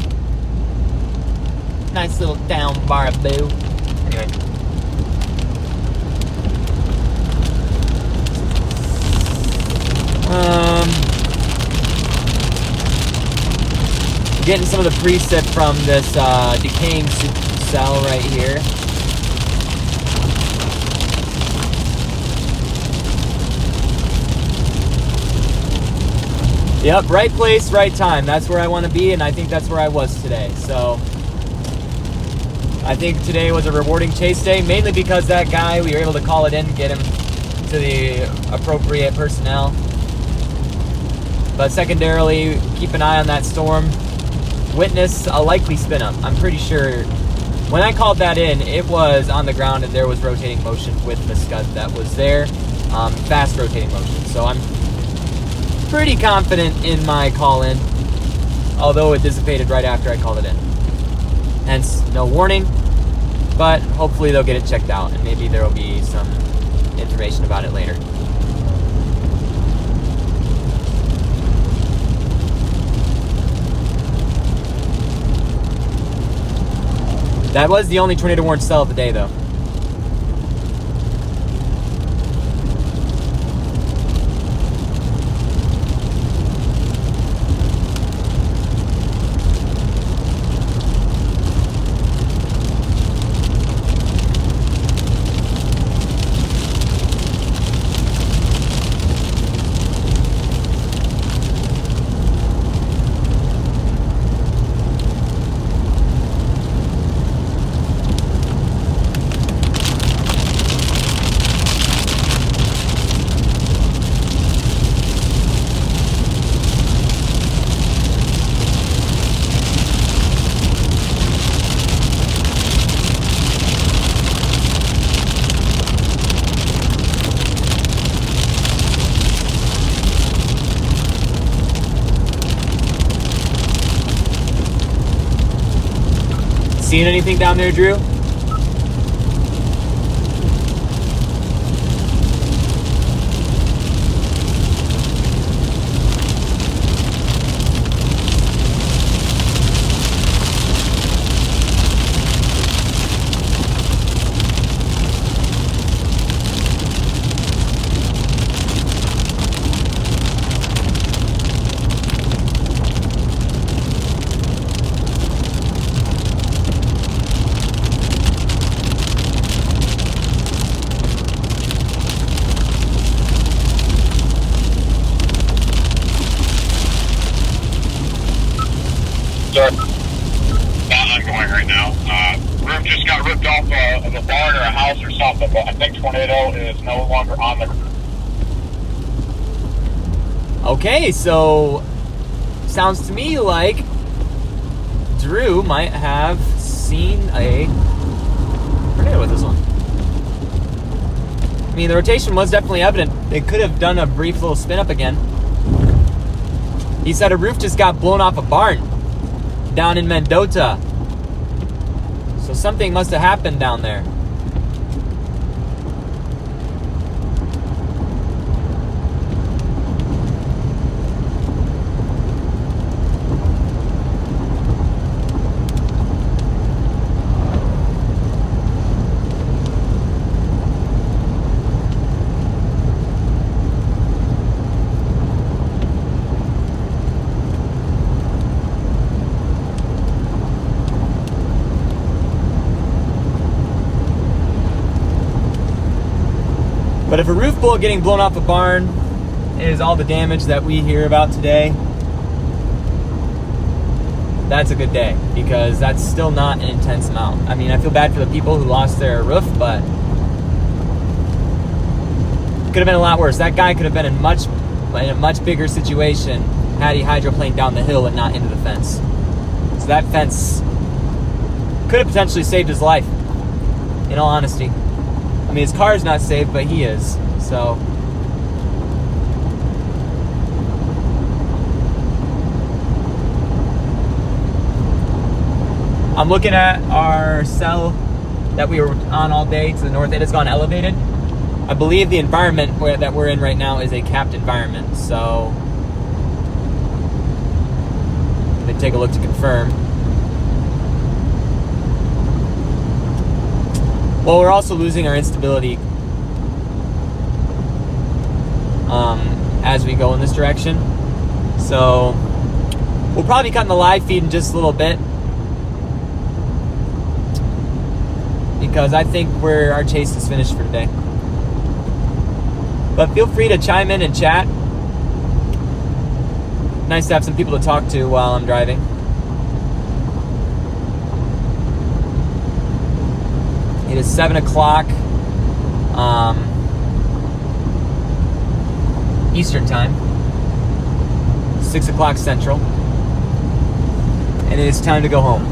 Nice little town, Baraboo. Anyway. Getting some of the precip from this decaying cell right here. Yep, right place, right time. That's where I want to be, and I think that's where I was today. So, I think today was a rewarding chase day, mainly because that guy, we were able to call it in, get him to the appropriate personnel. But secondarily, keep an eye on that storm. Witness a likely spin up. I'm pretty sure when I called that in, it was on the ground and there was rotating motion with the scud that was there. Fast rotating motion. So I'm pretty confident in my call in, although it dissipated right after I called it in. Hence, no warning, but hopefully they'll get it checked out and maybe there will be some information about it later. That was the only tornado warrant cell of the day, though. Seeing anything down there, Drew? Ongoing right now. Roof just got ripped off of a barn or a house or something, but I think tornado is no longer on the roof. Okay, so sounds to me like Drew might have seen a tornado with this one. I mean, the rotation was definitely evident. They could have done a brief little spin up again. He said a roof just got blown off a barn down in Mendota. So something must have happened down there. if a roof bolt getting blown off a barn is all the damage that we hear about today, that's a good day, because that's still not an intense amount. I mean, I feel bad for the people who lost their roof, but could have been a lot worse. That guy could have been in a much bigger situation had he hydroplaned down the hill and not into the fence. So that fence could have potentially saved his life, in all honesty. I mean, his car is not saved, but he is. So I'm looking at our cell that we were on all day to the north. It has gone elevated. I believe the environment that we're in right now is a capped environment. So let me take a look to confirm. Well, we're also losing our instability as we go in this direction. So we'll probably be cutting the live feed in just a little bit, because I think our chase is finished for today. But feel free to chime in and chat. Nice to have some people to talk to while I'm driving. It is 7 o'clock Eastern time, 6 o'clock Central, and it is time to go home.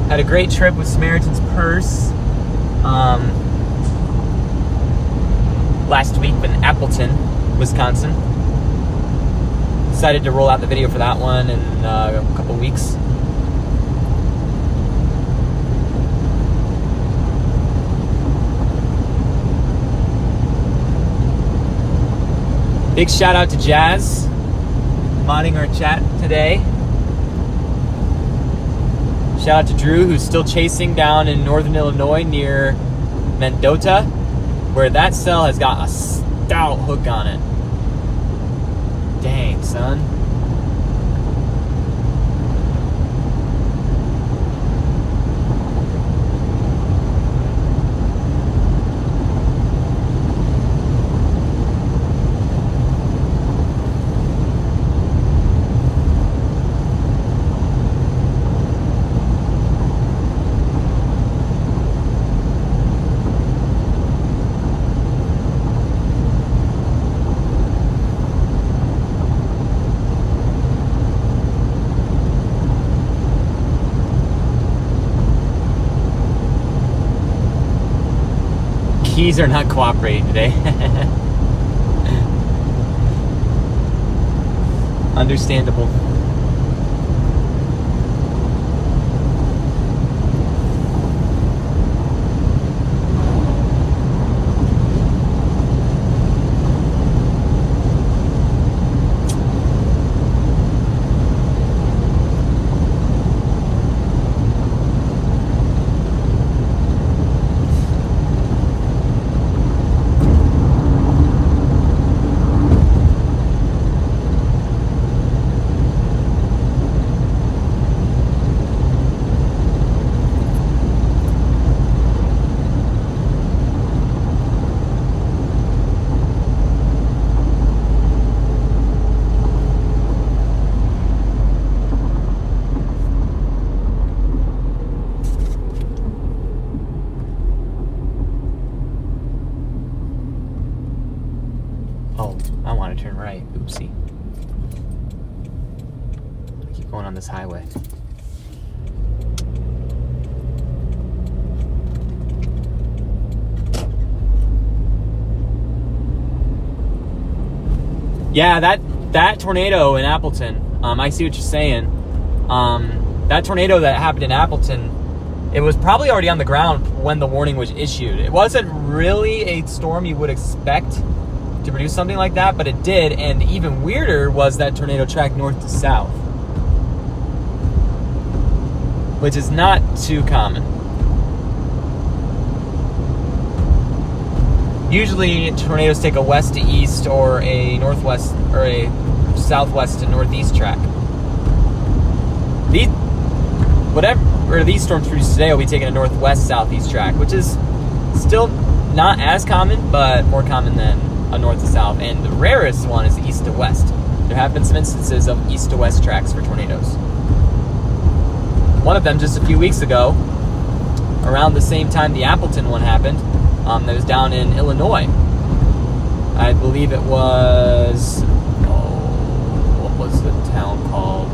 Had a great trip with Samaritan's Purse last week in Appleton, Wisconsin. Decided to roll out the video for that one in a couple weeks. Big shout out to Jazz, modding our chat today. Shout out to Drew, who's still chasing down in northern Illinois near Mendota, where that cell has got a stout hook on it. Dang, son. Keys are not cooperating today. Understandable. Oh, I want to turn right. Oopsie. I keep going on this highway. Yeah, that tornado in Appleton, I see what you're saying. That tornado that happened in Appleton, it was probably already on the ground when the warning was issued. It wasn't really a storm you would expect to produce something like that, but it did. And even weirder was that tornado tracked north to south, which is not too common. Usually tornadoes take a west to east or a northwest or a southwest to northeast track. These storms produced today will be taking a northwest southeast track, which is still not as common, but more common than a north to south. And the rarest one is east to west. There have been some instances of east to west tracks for tornadoes. One of them just a few weeks ago, around the same time the Appleton one happened, that was down in Illinois. I believe it was, what was the town called?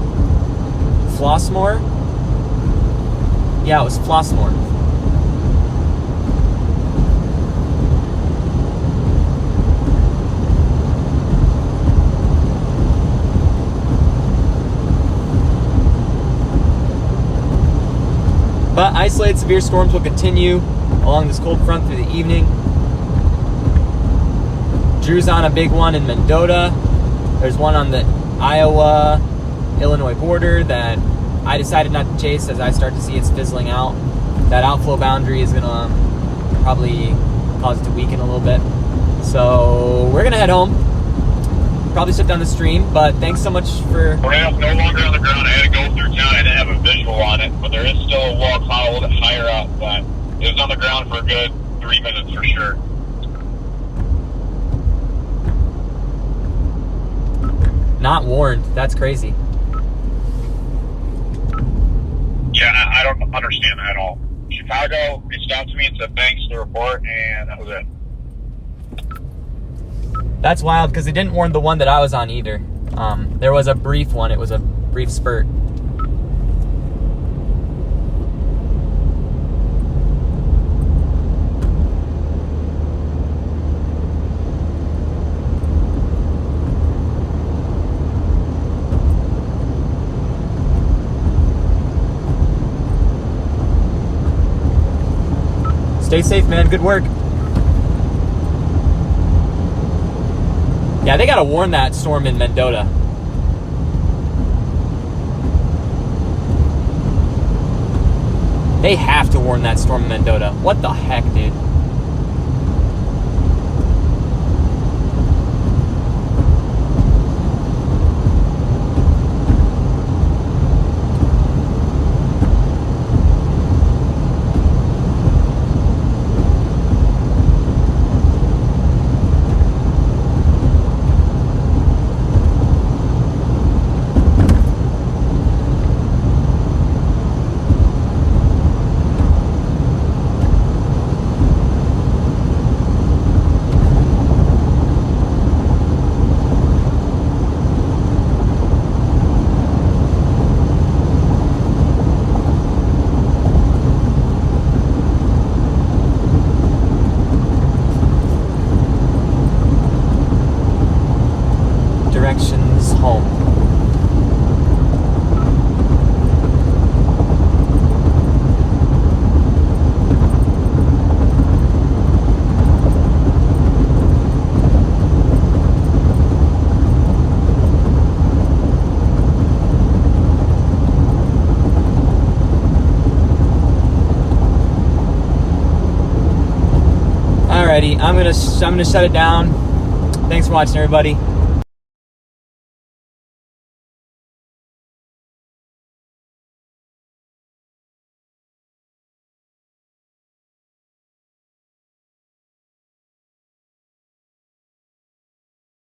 Flossmoor? Yeah, it was Flossmoor. But isolated severe storms will continue along this cold front through the evening. Drew's on a big one in Mendota. There's one on the Iowa-Illinois border that I decided not to chase as I start to see it's fizzling out. That outflow boundary is going to probably cause it to weaken a little bit. So we're going to head home. Probably shut down the stream, but thanks so much for... Tornado's no longer on the ground. I had to go through town. I didn't have a visual on it, but there is still a wall cloud a little bit higher up, but it was on the ground for a good 3 minutes for sure. Not warned. That's crazy. Yeah, I don't understand that at all. Chicago reached out to me and said thanks for the report, and that was it. That's wild because they didn't warn the one that I was on either. There was a brief one. It was a brief spurt. Stay safe, man. Good work. Yeah, they gotta warn that storm in Mendota. They have to warn that storm in Mendota. What the heck, dude? Directions home. Alrighty, I'm gonna shut it down. Thanks for watching, everybody.